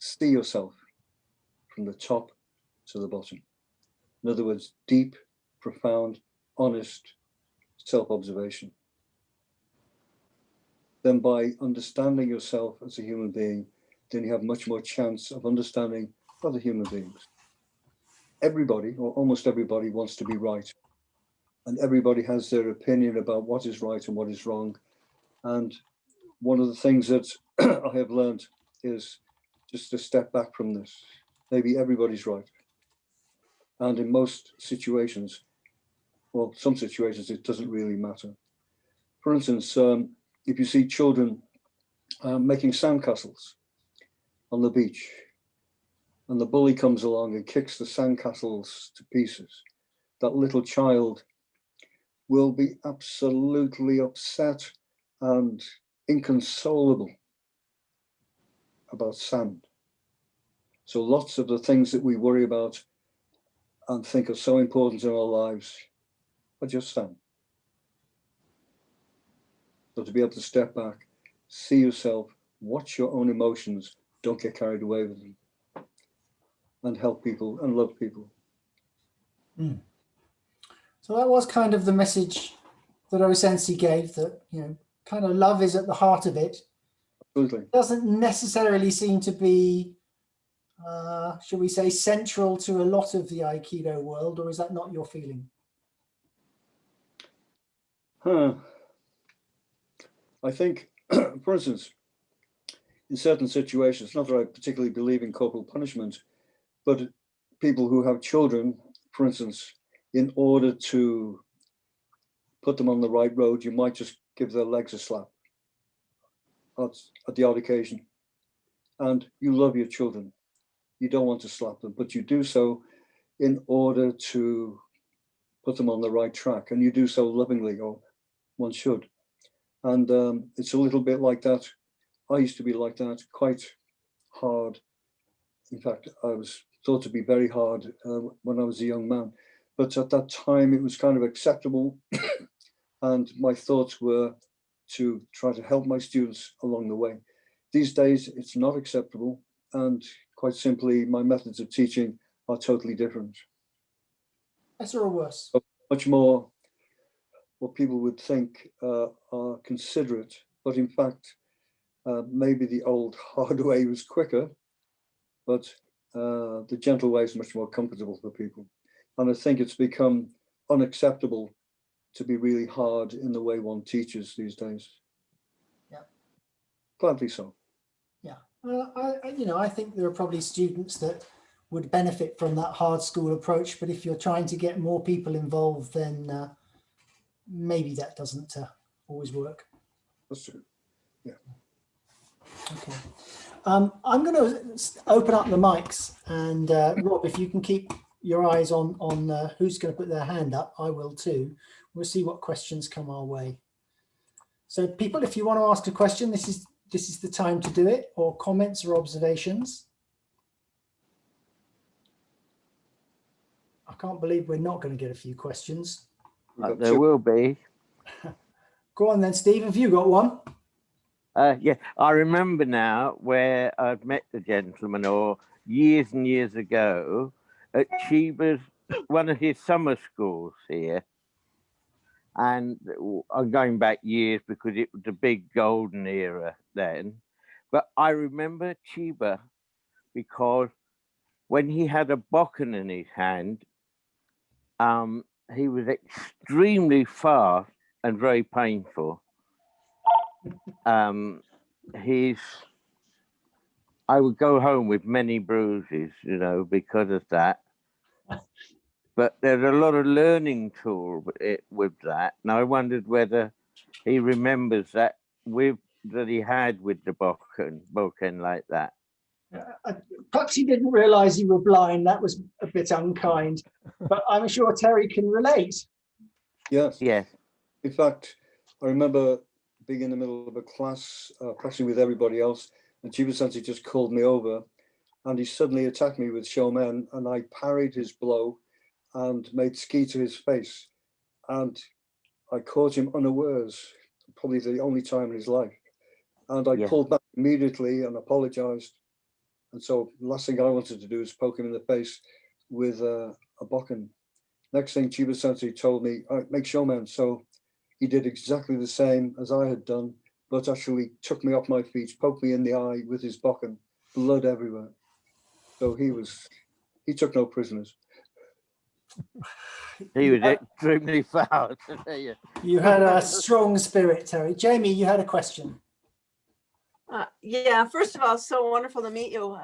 see yourself from the top to the bottom. In other words, deep, profound, honest self-observation. Then by understanding yourself as a human being, then you have much more chance of understanding other human beings. Everybody, or almost everybody, wants to be right. And everybody has their opinion about what is right and what is wrong. And one of the things that I have learned is just to step back from this. Maybe everybody's right. And in most situations, well, some situations, it doesn't really matter. For instance, if you see children making sandcastles on the beach, and the bully comes along and kicks the sandcastles to pieces, that little child will be absolutely upset and inconsolable about sand. So lots of the things that we worry about and think are so important in our lives are just sand. So to be able to step back, see yourself, watch your own emotions, don't get carried away with them. and help people and love people. Mm. So that was kind of the message that our sensei gave, that, you know, kind of love is at the heart of it. Absolutely. Doesn't necessarily seem to be, shall we say, central to a lot of the Aikido world, or is that not your feeling? I think, for instance, in certain situations, not that I particularly believe in corporal punishment, but people who have children, for instance, in order to put them on the right road, you might just give their legs a slap at the odd occasion. And you love your children. You don't want to slap them, but you do so in order to put them on the right track. And you do so lovingly, or one should. And it's a little bit like that. I used to be like that, quite hard. In fact, I was thought to be very hard when I was a young man. But at that time, it was kind of acceptable. And my thoughts were to try to help my students along the way. These days, it's not acceptable. And quite simply, my methods of teaching are totally different. Better or worse? So much more what people would think are considerate. But in fact, maybe the old hard way was quicker, but the gentle way is much more comfortable for people. And I think it's become unacceptable to be really hard in the way one teaches these days. Yeah. Gladly so. Yeah. I think there are probably students that would benefit from that hard school approach, but if you're trying to get more people involved, then maybe that doesn't always work. That's true. Yeah. Okay. I'm going to open up the mics, and Rob, if you can keep your eyes on who's going to put their hand up, I will too. We'll see what questions come our way. So people, if you want to ask a question, this is the time to do it, or comments or observations. I can't believe we're not going to get a few questions. There will be. Go on then, Steve, have you got one? Yeah, I remember now where I've met the gentleman, or years and years ago, at Chiba's, one of his summer schools here. And I'm going back years because it was the big golden era then. But I remember Chiba because when he had a bokken in his hand, he was extremely fast and very painful. I would go home with many bruises, because of that. But there's a lot of learning tool with that. And I wondered whether he remembers that he had with the bokken like that. Perhaps he didn't realize you were blind. That was a bit unkind, but I'm sure Terry can relate. Yes. Yes. In fact, I remember being in the middle of a class, practicing with everybody else, and Chiba Sensei just called me over, and he suddenly attacked me with shomen, and I parried his blow and made ski to his face, and I caught him unawares, probably the only time in his life, and I pulled back immediately and apologized. And so the last thing I wanted to do is poke him in the face with a bokken. Next thing, Chiba Sensei told me, all right, make shomen. So he did exactly the same as I had done, but actually took me off my feet, poked me in the eye with his bokken, blood everywhere. So he took no prisoners. He was extremely fast. You had a strong spirit, Terry. Jamie, you had a question. Yeah, first of all, so wonderful to meet you.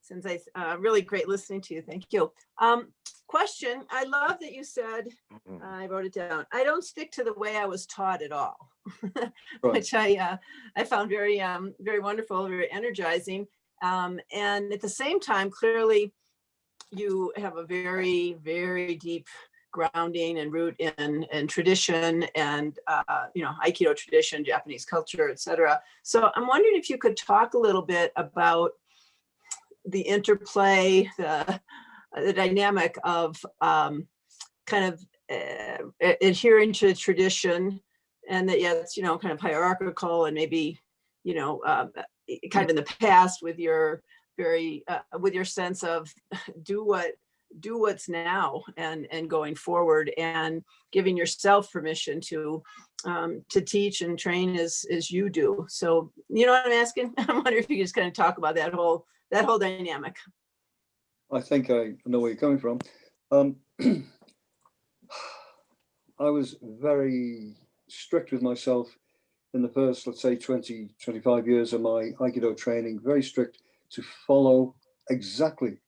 Sensei, really great listening to you. Thank you. Question, I love that you said, I wrote it down, I don't stick to the way I was taught at all, right. Which I found very, very wonderful, very energizing. And at the same time, clearly, you have a very, very deep grounding and root in tradition and Aikido tradition, Japanese culture, etc. So I'm wondering if you could talk a little bit about the interplay, the dynamic of kind of adhering to tradition, and that it's kind of hierarchical, and maybe kind of in the past with your very with your sense of do what's now and going forward, and giving yourself permission to teach and train as you do. So you know what I'm asking? I wonder if you could just kind of talk about that whole dynamic. I think I know where you're coming from. I was very strict with myself in the first, let's say, 20, 25 years of my Aikido training, very strict to follow exactly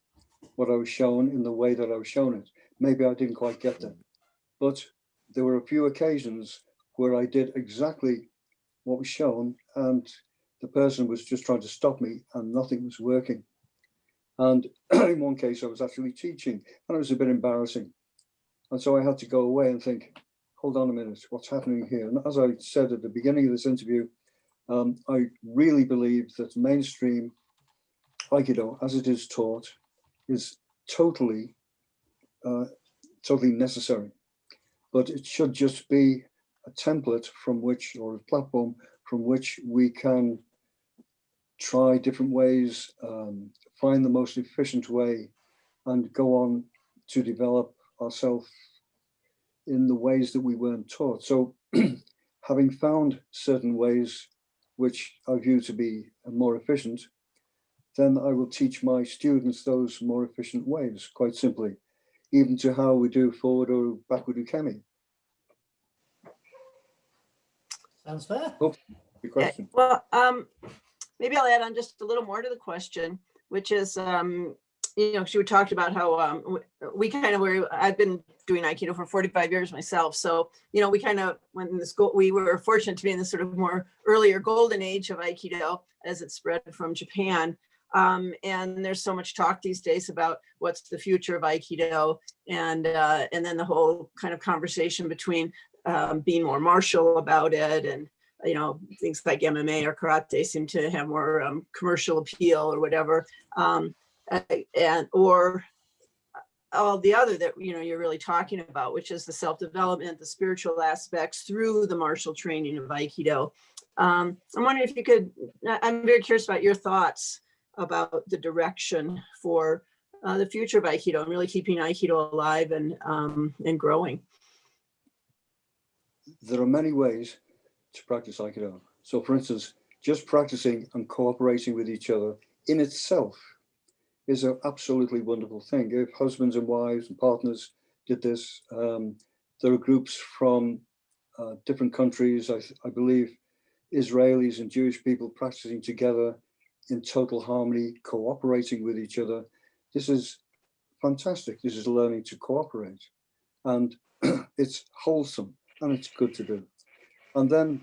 what I was shown in the way that I was shown it. Maybe I didn't quite get that, but there were a few occasions where I did exactly what was shown, and the person was just trying to stop me and nothing was working. And in one case, I was actually teaching and it was a bit embarrassing. And so I had to go away and think, hold on a minute, what's happening here? And as I said at the beginning of this interview, I really believe that mainstream Aikido, as it is taught, is totally necessary. But it should just be a template from which, or a platform from which we can try different ways, find the most efficient way, and go on to develop ourselves in the ways that we weren't taught. So having found certain ways which I view to be more efficient, then I will teach my students those more efficient ways, quite simply, even to how we do forward or backward ukemi. Sounds fair. Hope your question. Well, maybe I'll add on just a little more to the question, which is, you know, she talked about how we kind of were, I've been doing Aikido for 45 years myself. So, you know, we kind of went in this, we were fortunate to be in this sort of more earlier golden age of Aikido as it spread from Japan. And there's so much talk these days about what's the future of Aikido, and then the whole kind of conversation between being more martial about it, and you know, things like MMA or karate seem to have more commercial appeal or whatever, and or all the other that, you know, you're really talking about, which is the self-development, the spiritual aspects through the martial training of Aikido. I'm wondering if you could, I'm very curious about your thoughts about the direction for the future of Aikido and really keeping Aikido alive and growing. There are many ways to practice Aikido. So for instance, just practicing and cooperating with each other in itself is an absolutely wonderful thing. If husbands and wives and partners did this, there are groups from different countries, I believe Israelis and Jewish people practicing together in total harmony, cooperating with each other. This is fantastic. This is learning to cooperate, and it's wholesome and it's good to do. And then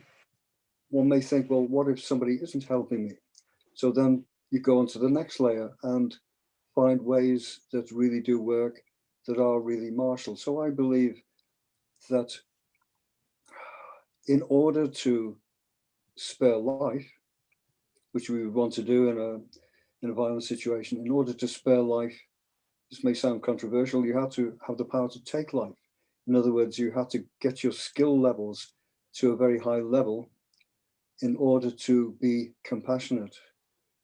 one may think, well, what if somebody isn't helping me? So then you go on to the next layer and find ways that really do work, that are really martial. So I believe that in order to spare life, which we would want to do in a violent situation, in order to spare life, this may sound controversial, you have to have the power to take life. In other words, you have to get your skill levels to a very high level in order to be compassionate.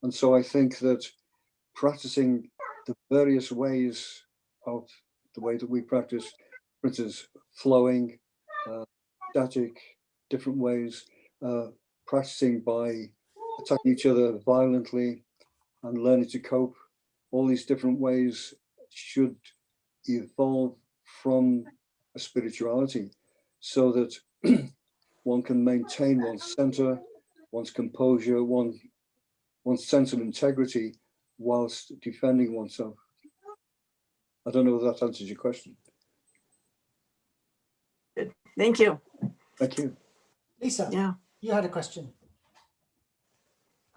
And so I think that practicing the various ways of the way that we practice, for instance, flowing, static, different ways, practicing by attacking each other violently and learning to cope, all these different ways should evolve from a spirituality so that one can maintain one's center, one's composure, one's sense of integrity whilst defending oneself. I don't know if that answers your question. Thank you. Thank you. Lisa, Yeah. you had a question.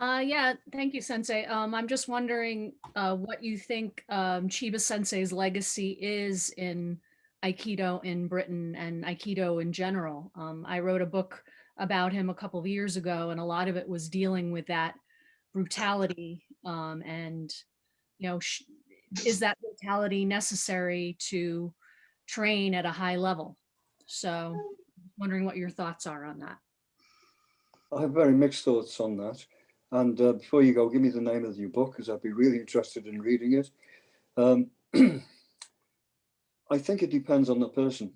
Yeah, thank you, Sensei. I'm just wondering what you think Chiba Sensei's legacy is in Aikido in Britain and Aikido in general. I wrote a book about him a couple of years ago, and a lot of it was dealing with that brutality and, you know, is that brutality necessary to train at a high level? So wondering what your thoughts are on that. I have very mixed thoughts on that. And before you go, give me the name of your book, because I'd be really interested in reading it. I think it depends on the person.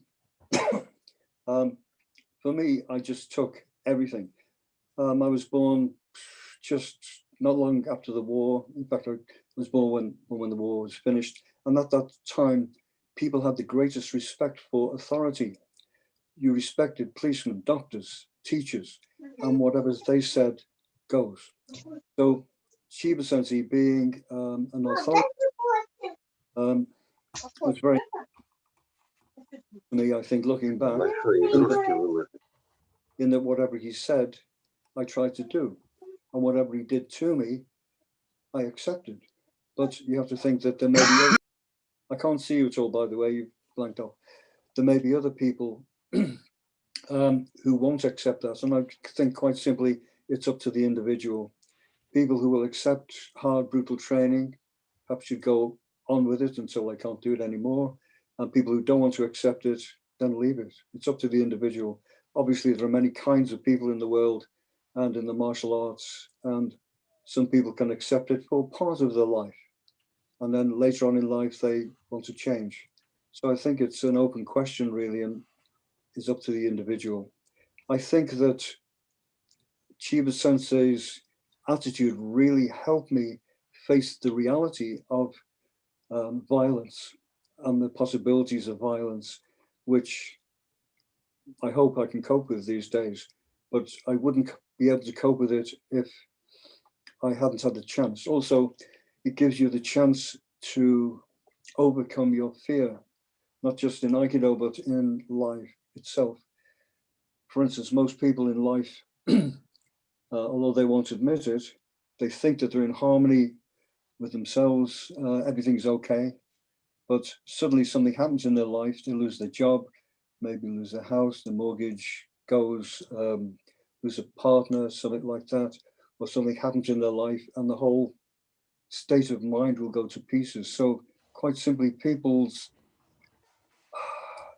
For me, I just took everything. I was born just not long after the war. In fact, I was born when the war was finished. And at that time, people had the greatest respect for authority. You respected policemen, doctors, teachers, and whatever they said goes. So Chiba Sensei being an authority was very, for me, I think, looking back, in that whatever he said, I tried to do. And whatever he did to me, I accepted. But you have to think that there may be other, I can't see you at all, by the way, you've blanked off. There may be other people who won't accept that. And I think quite simply, it's up to the individual. People who will accept hard, brutal training perhaps should go on with it until they can't do it anymore. And people who don't want to accept it, then leave it. It's up to the individual. Obviously, there are many kinds of people in the world and in the martial arts, and some people can accept it for part of their life. And then later on in life, they want to change. So I think it's an open question, really, and it's up to the individual. I think that Chiba Sensei's attitude really helped me face the reality of violence and the possibilities of violence, which I hope I can cope with these days. But I wouldn't be able to cope with it if I hadn't had the chance. Also, it gives you the chance to overcome your fear, not just in Aikido, but in life itself. For instance, most people in life, although they won't admit it, they think that they're in harmony with themselves, everything's okay. But suddenly something happens in their life, they lose their job, maybe lose their house, the mortgage goes, lose a partner, something like that, or something happens in their life and the whole state of mind will go to pieces. So quite simply, people's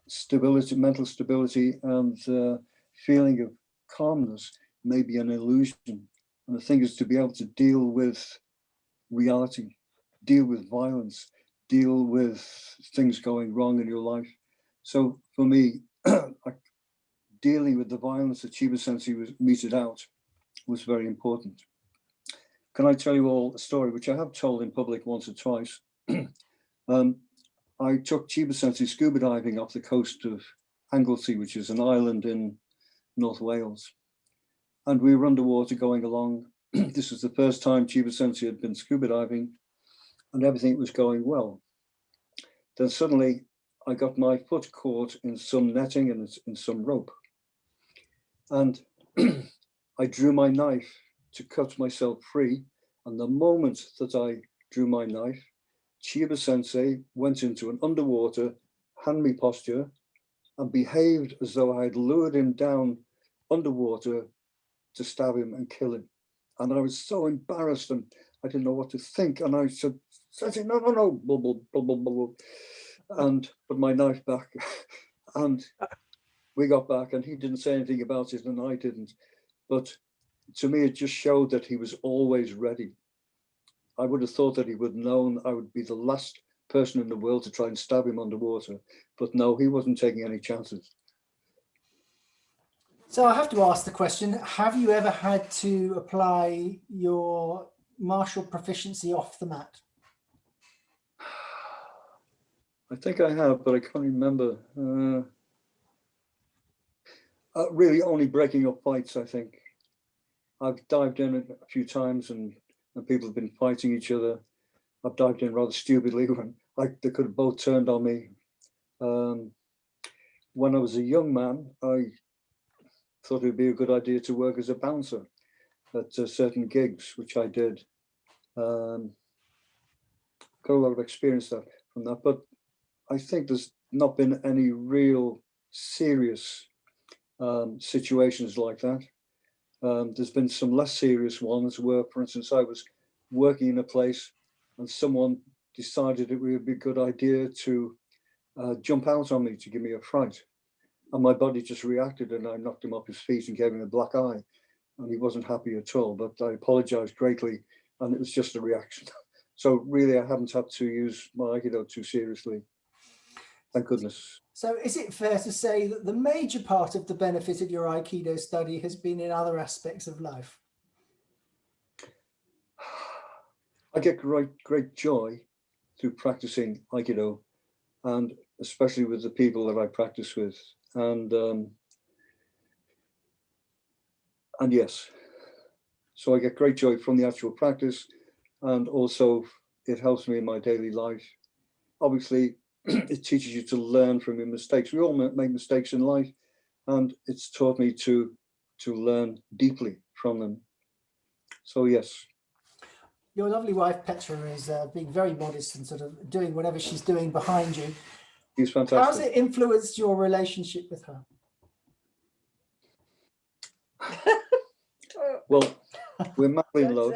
stability, mental stability and feeling of calmness may be an illusion. And the thing is to be able to deal with reality, deal with violence, deal with things going wrong in your life. So for me, dealing with the violence that Chiba Sensei was meted out was very important. Can I tell you all a story, which I have told in public once or twice? I took Chiba Sensei scuba diving off the coast of Anglesey, which is an island in North Wales. And we were underwater going along. This was the first time Chiba Sensei had been scuba diving and everything was going well. Then suddenly I got my foot caught in some netting and in some rope. And I drew my knife to cut myself free. And the moment that I drew my knife, Chiba Sensei went into an underwater hand-me posture and behaved as though I had lured him down underwater to stab him and kill him. And I was so embarrassed and I didn't know what to think. And I said, Sensei, no, blah, blah, blah, blah, blah, and put my knife back. And we got back and he didn't say anything about it and I didn't. But to me, it just showed that he was always ready. I would have thought that he would have known I would be the last person in the world to try and stab him underwater. But no, he wasn't taking any chances. So I have to ask the question, have you ever had to apply your martial proficiency off the mat? I think I have, but I can't remember. Really only breaking up fights, I think. I've dived in a few times and people have been fighting each other. I've dived in rather stupidly when they could have both turned on me. When I was a young man, I thought it would be a good idea to work as a bouncer at certain gigs, which I did. Got a lot of experience from that, but I think there's not been any real serious situations like that. There's been some less serious ones where, for instance, I was working in a place and someone decided it would be a good idea to jump out on me to give me a fright. And my body just reacted and I knocked him off his feet and gave him a black eye. and he wasn't happy at all, but I apologized greatly, and it was just a reaction. So really, I haven't had to use my Aikido too seriously. Thank goodness. So is it fair to say that the major part of the benefit of your Aikido study has been in other aspects of life? I get great joy through practicing Aikido, and especially with the people that I practice with. And yes, so I get great joy from the actual practice, and also it helps me in my daily life. Obviously, it teaches you to learn from your mistakes. We all make mistakes in life, and it's taught me to learn deeply from them. So yes. Your lovely wife, Petra, is being very modest and sort of doing whatever she's doing behind you. She's fantastic. How has it influenced your relationship with her? Well, we're madly in love,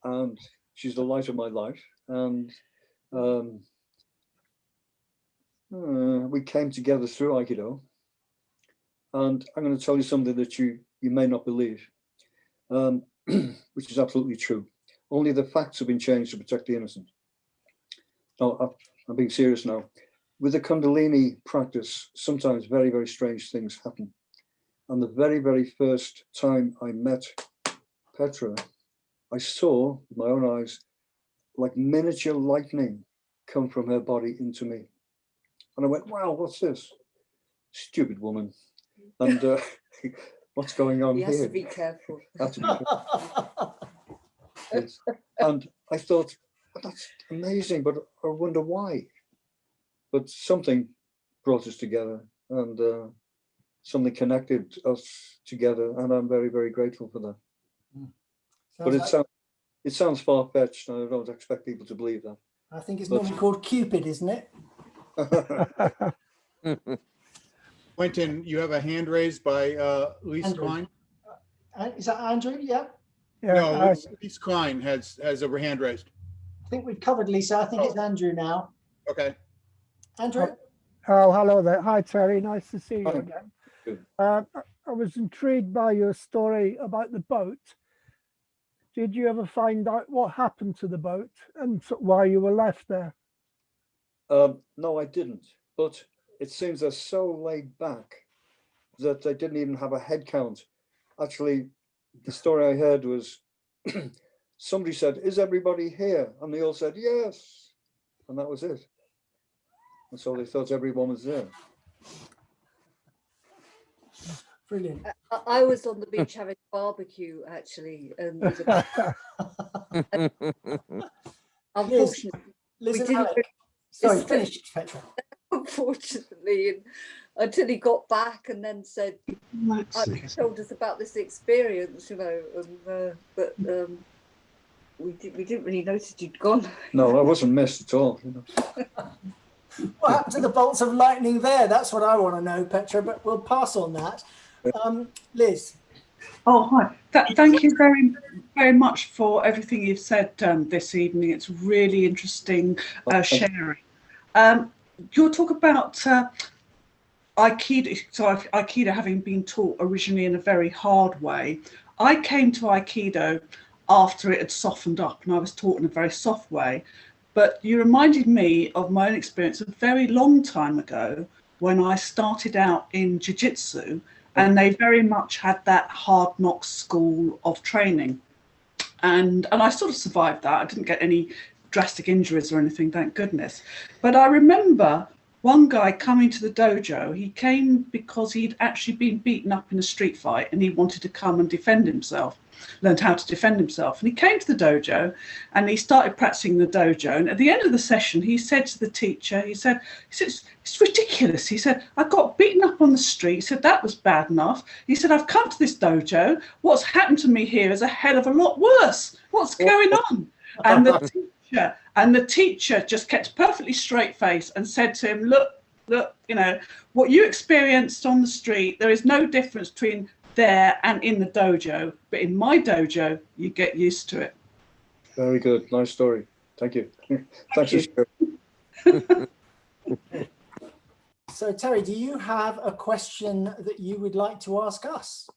and she's the light of my life. And we came together through Aikido. And I'm going to tell you something that you may not believe, which is absolutely true. Only the facts have been changed to protect the innocent. No, I'm being serious now. With the Kundalini practice, sometimes very, very strange things happen. And the very, very first time I met Petra, I saw with my own eyes like miniature lightning come from her body into me. And I went, wow, what's this? Stupid woman. And what's going on here? You have to be careful. Have to be careful. Yes. And I thought, well, that's amazing, but I wonder why. But something brought us together, and something connected us together, and I'm very, very grateful for that. But it sounds far-fetched, and I don't expect people to believe that. I think it's normally called Cupid, isn't it? Quentin, you have a hand raised by Lise Klein. Is that Andrew? Yeah. No, Lise Klein has her hand raised. I think we've covered Lisa. I think it's Andrew now. Okay. Andrew? Oh, hello there. Hi, Terry. Nice to see you Hi. again. Good. I was intrigued by your story about the boat. Did you ever find out what happened to the boat and why you were left there? No, I didn't. But it seems they're so laid back that they didn't even have a head count. Actually, the story I heard was somebody said, "Is everybody here?" And they all said, "Yes." And that was it. And so they thought everyone was there. Brilliant. I was on the beach having a barbecue, actually. And unfortunately, Liz and didn't Alec. Sorry, finish, Petra. unfortunately, until he got back and then said, told us about this experience, you know, and, but we didn't really notice you'd gone. No, I wasn't missed at all. You know. What happened to the bolts of lightning there? That's what I want to know, Petra, but we'll pass on that. Liz. Oh, hi. Thank you very, very much for everything you've said this evening. It's really interesting sharing. You'll talk about Aikido, so Aikido having been taught originally in a very hard way. I came to Aikido after it had softened up, and I was taught in a very soft way. But you reminded me of my own experience a very long time ago when I started out in Jiu-Jitsu, and they very much had that hard knock school of training. And I sort of survived that. I didn't get any drastic injuries or anything, thank goodness. But I remember one guy coming to the dojo. He came because he'd actually been beaten up in a street fight and he wanted to come and defend himself, learned how to defend himself. And he came to the dojo and he started practicing the dojo. And at the end of the session, he said to the teacher, he said, it's ridiculous. He said, I got beaten up on the street. He said, that was bad enough. He said, I've come to this dojo. What's happened to me here is a hell of a lot worse. What's going on? And the teacher just kept a perfectly straight face and said to him, look, you know, what you experienced on the street, there is no difference between there and in the dojo, but in my dojo, you get used to it. Very good. Nice story. Thank you. Thank you. So, Terry, do you have a question that you would like to ask us?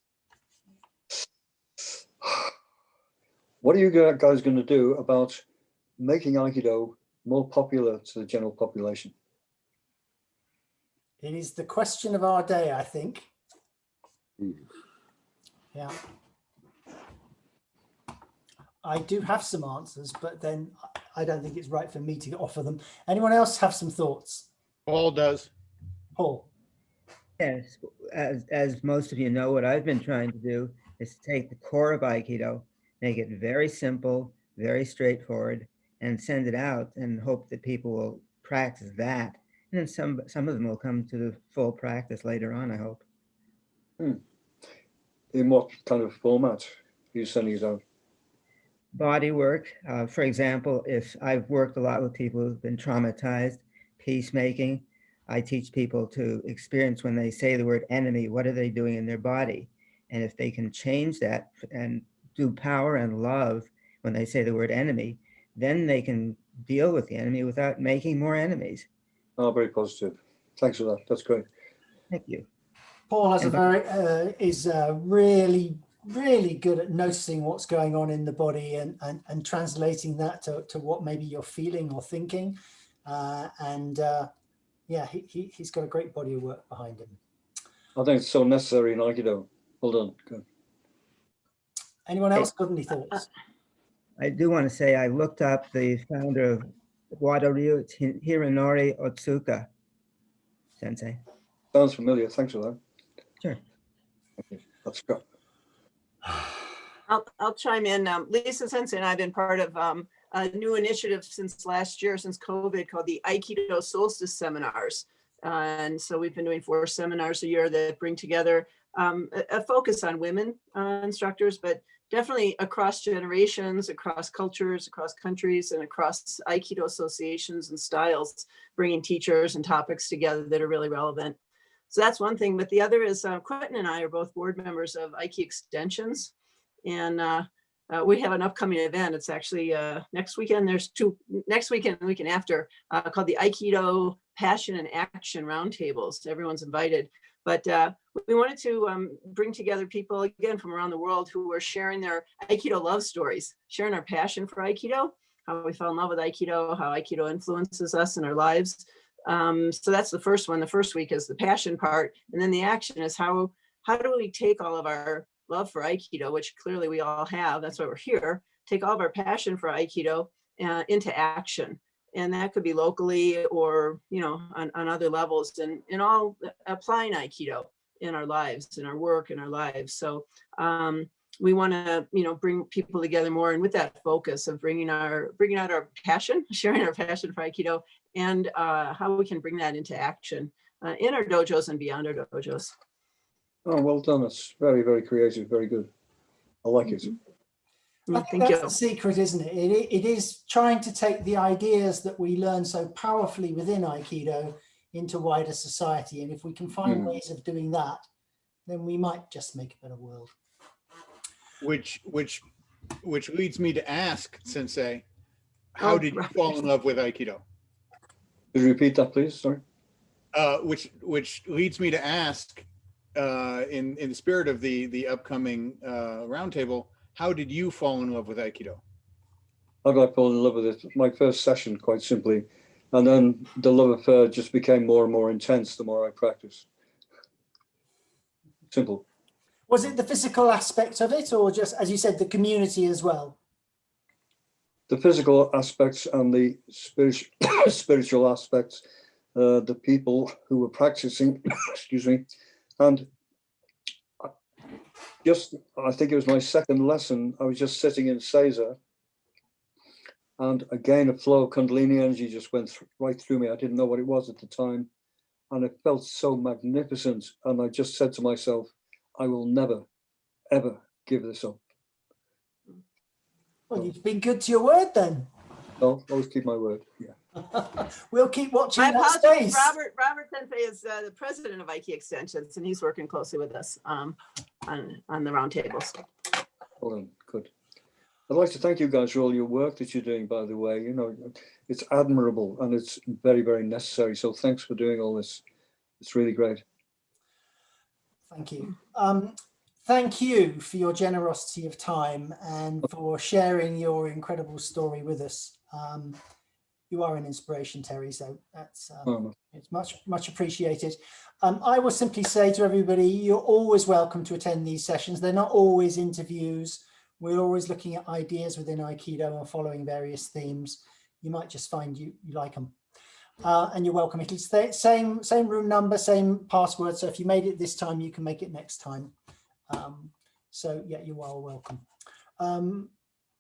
What are you guys going to do about making Aikido more popular to the general population? It is the question of our day, I think. Yeah. I do have some answers, but then I don't think it's right for me to offer them. Anyone else have some thoughts? Paul does. Paul. Yes, as most of you know, what I've been trying to do is take the core of Aikido, make it very simple, very straightforward, and send it out and hope that people will practice that. And then some of them will come to the full practice later on, I hope. In what kind of format are you sending it out? Body work, for example, if I've worked a lot with people who've been traumatized, peacemaking, I teach people to experience when they say the word enemy, what are they doing in their body? And if they can change that and do power and love when they say the word enemy, then they can deal with the enemy without making more enemies. Oh, very positive. Thanks for that. That's great. Thank you. Paul has is really good at noticing what's going on in the body and translating that to what maybe you're feeling or thinking. Yeah, he's got a great body of work behind him. I think it's so necessary in Aikido. Well done. Good. Anyone else got any thoughts? I do want to say I looked up the founder of Wado-ryu, it's Hironori Otsuka, Sensei. Sounds familiar. Thanks for that. Sure. Okay. That's good. I'll chime in. Lisa Sensei and I have been part of a new initiative since last year, since COVID, called the Aikido Solstice Seminars. And so we've been doing 4 seminars a year that bring together a focus on women instructors, but definitely across generations, across cultures, across countries, and across Aikido associations and styles, bringing teachers and topics together that are really relevant. So that's one thing. But the other is Quentin and I are both board members of Aiki Extensions. And we have an upcoming event. It's actually next weekend. There's 2 next weekend and the weekend after called the Aikido Passion and Action Roundtables. Everyone's invited. But we wanted to bring together people, again, from around the world who are sharing their Aikido love stories, sharing our passion for Aikido, how we fell in love with Aikido, how Aikido influences us in our lives. So that's the first one. The first week is the passion part. And then the action is how do we take all of our love for Aikido, which clearly we all have, that's why we're here, take all of our passion for Aikido into action. And that could be locally or, on other levels, and all applying Aikido in our lives, in our work, in our lives. So we want to, bring people together more, and with that focus of bringing out our passion, sharing our passion for Aikido, and how we can bring that into action in our dojos and beyond our dojos. Oh, well done. It's very, very creative. Very good. I like it. I think that's the secret, isn't it? It is trying to take the ideas that we learn so powerfully within Aikido into wider society. And if we can find ways of doing that, then we might just make a better world. Which leads me to ask, Sensei, how did you fall in love with Aikido? Could you repeat that, please? Sorry. Which leads me to ask, in the spirit of the upcoming roundtable, how did you fall in love with Aikido? How did I fall in love with it? My first session, quite simply. And then the love affair just became more and more intense the more I practiced. Simple. Was it the physical aspect of it, or just, as you said, the community as well? The physical aspects and the spiritual aspects, the people who were practicing, excuse me, and I think it was my second lesson. I was just sitting in Seiza, and again, a flow of Kundalini energy just went right through me. I didn't know what it was at the time, and it felt so magnificent. And I just said to myself, I will never, ever give this up. Well, you've been good to your word then. I'll always keep my word. Yeah. We'll keep watching. My that apologies. space. Robert Sensei is the president of Aiki Extensions, and he's working closely with us on the roundtables. Well done. Good. I'd like to thank you guys for all your work that you're doing, by the way. It's admirable and it's very, very necessary. So thanks for doing all this. It's really great. Thank you. thank you for your generosity of time and for sharing your incredible story with us. You are an inspiration, Terry, so that's it's much appreciated. I will simply say to everybody, you're always welcome to attend these sessions. They're not always interviews. We're always looking at ideas within Aikido and following various themes. You might just find you like them. And you're welcome. It's the same room number, same password. So if you made it this time, you can make it next time. So yeah, you are welcome.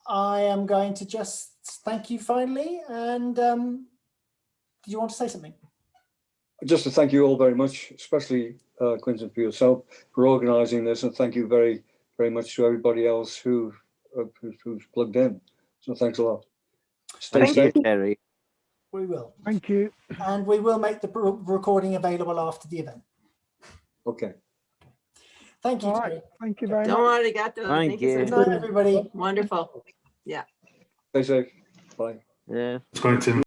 I am going to just thank you finally. And do you want to say something? Just to thank you all very much, especially Quentin, for yourself for organising this, and thank you very much to everybody else who's plugged in. So thanks a lot. Stay safe. Terry. We will. Thank you. And we will make the recording available after the event. Okay. Thank you, Terry. Thank you very much. Don't worry, got those. Thank you. Good night, everybody. Wonderful. Yeah. Stay safe. Bye. Yeah. Quentin.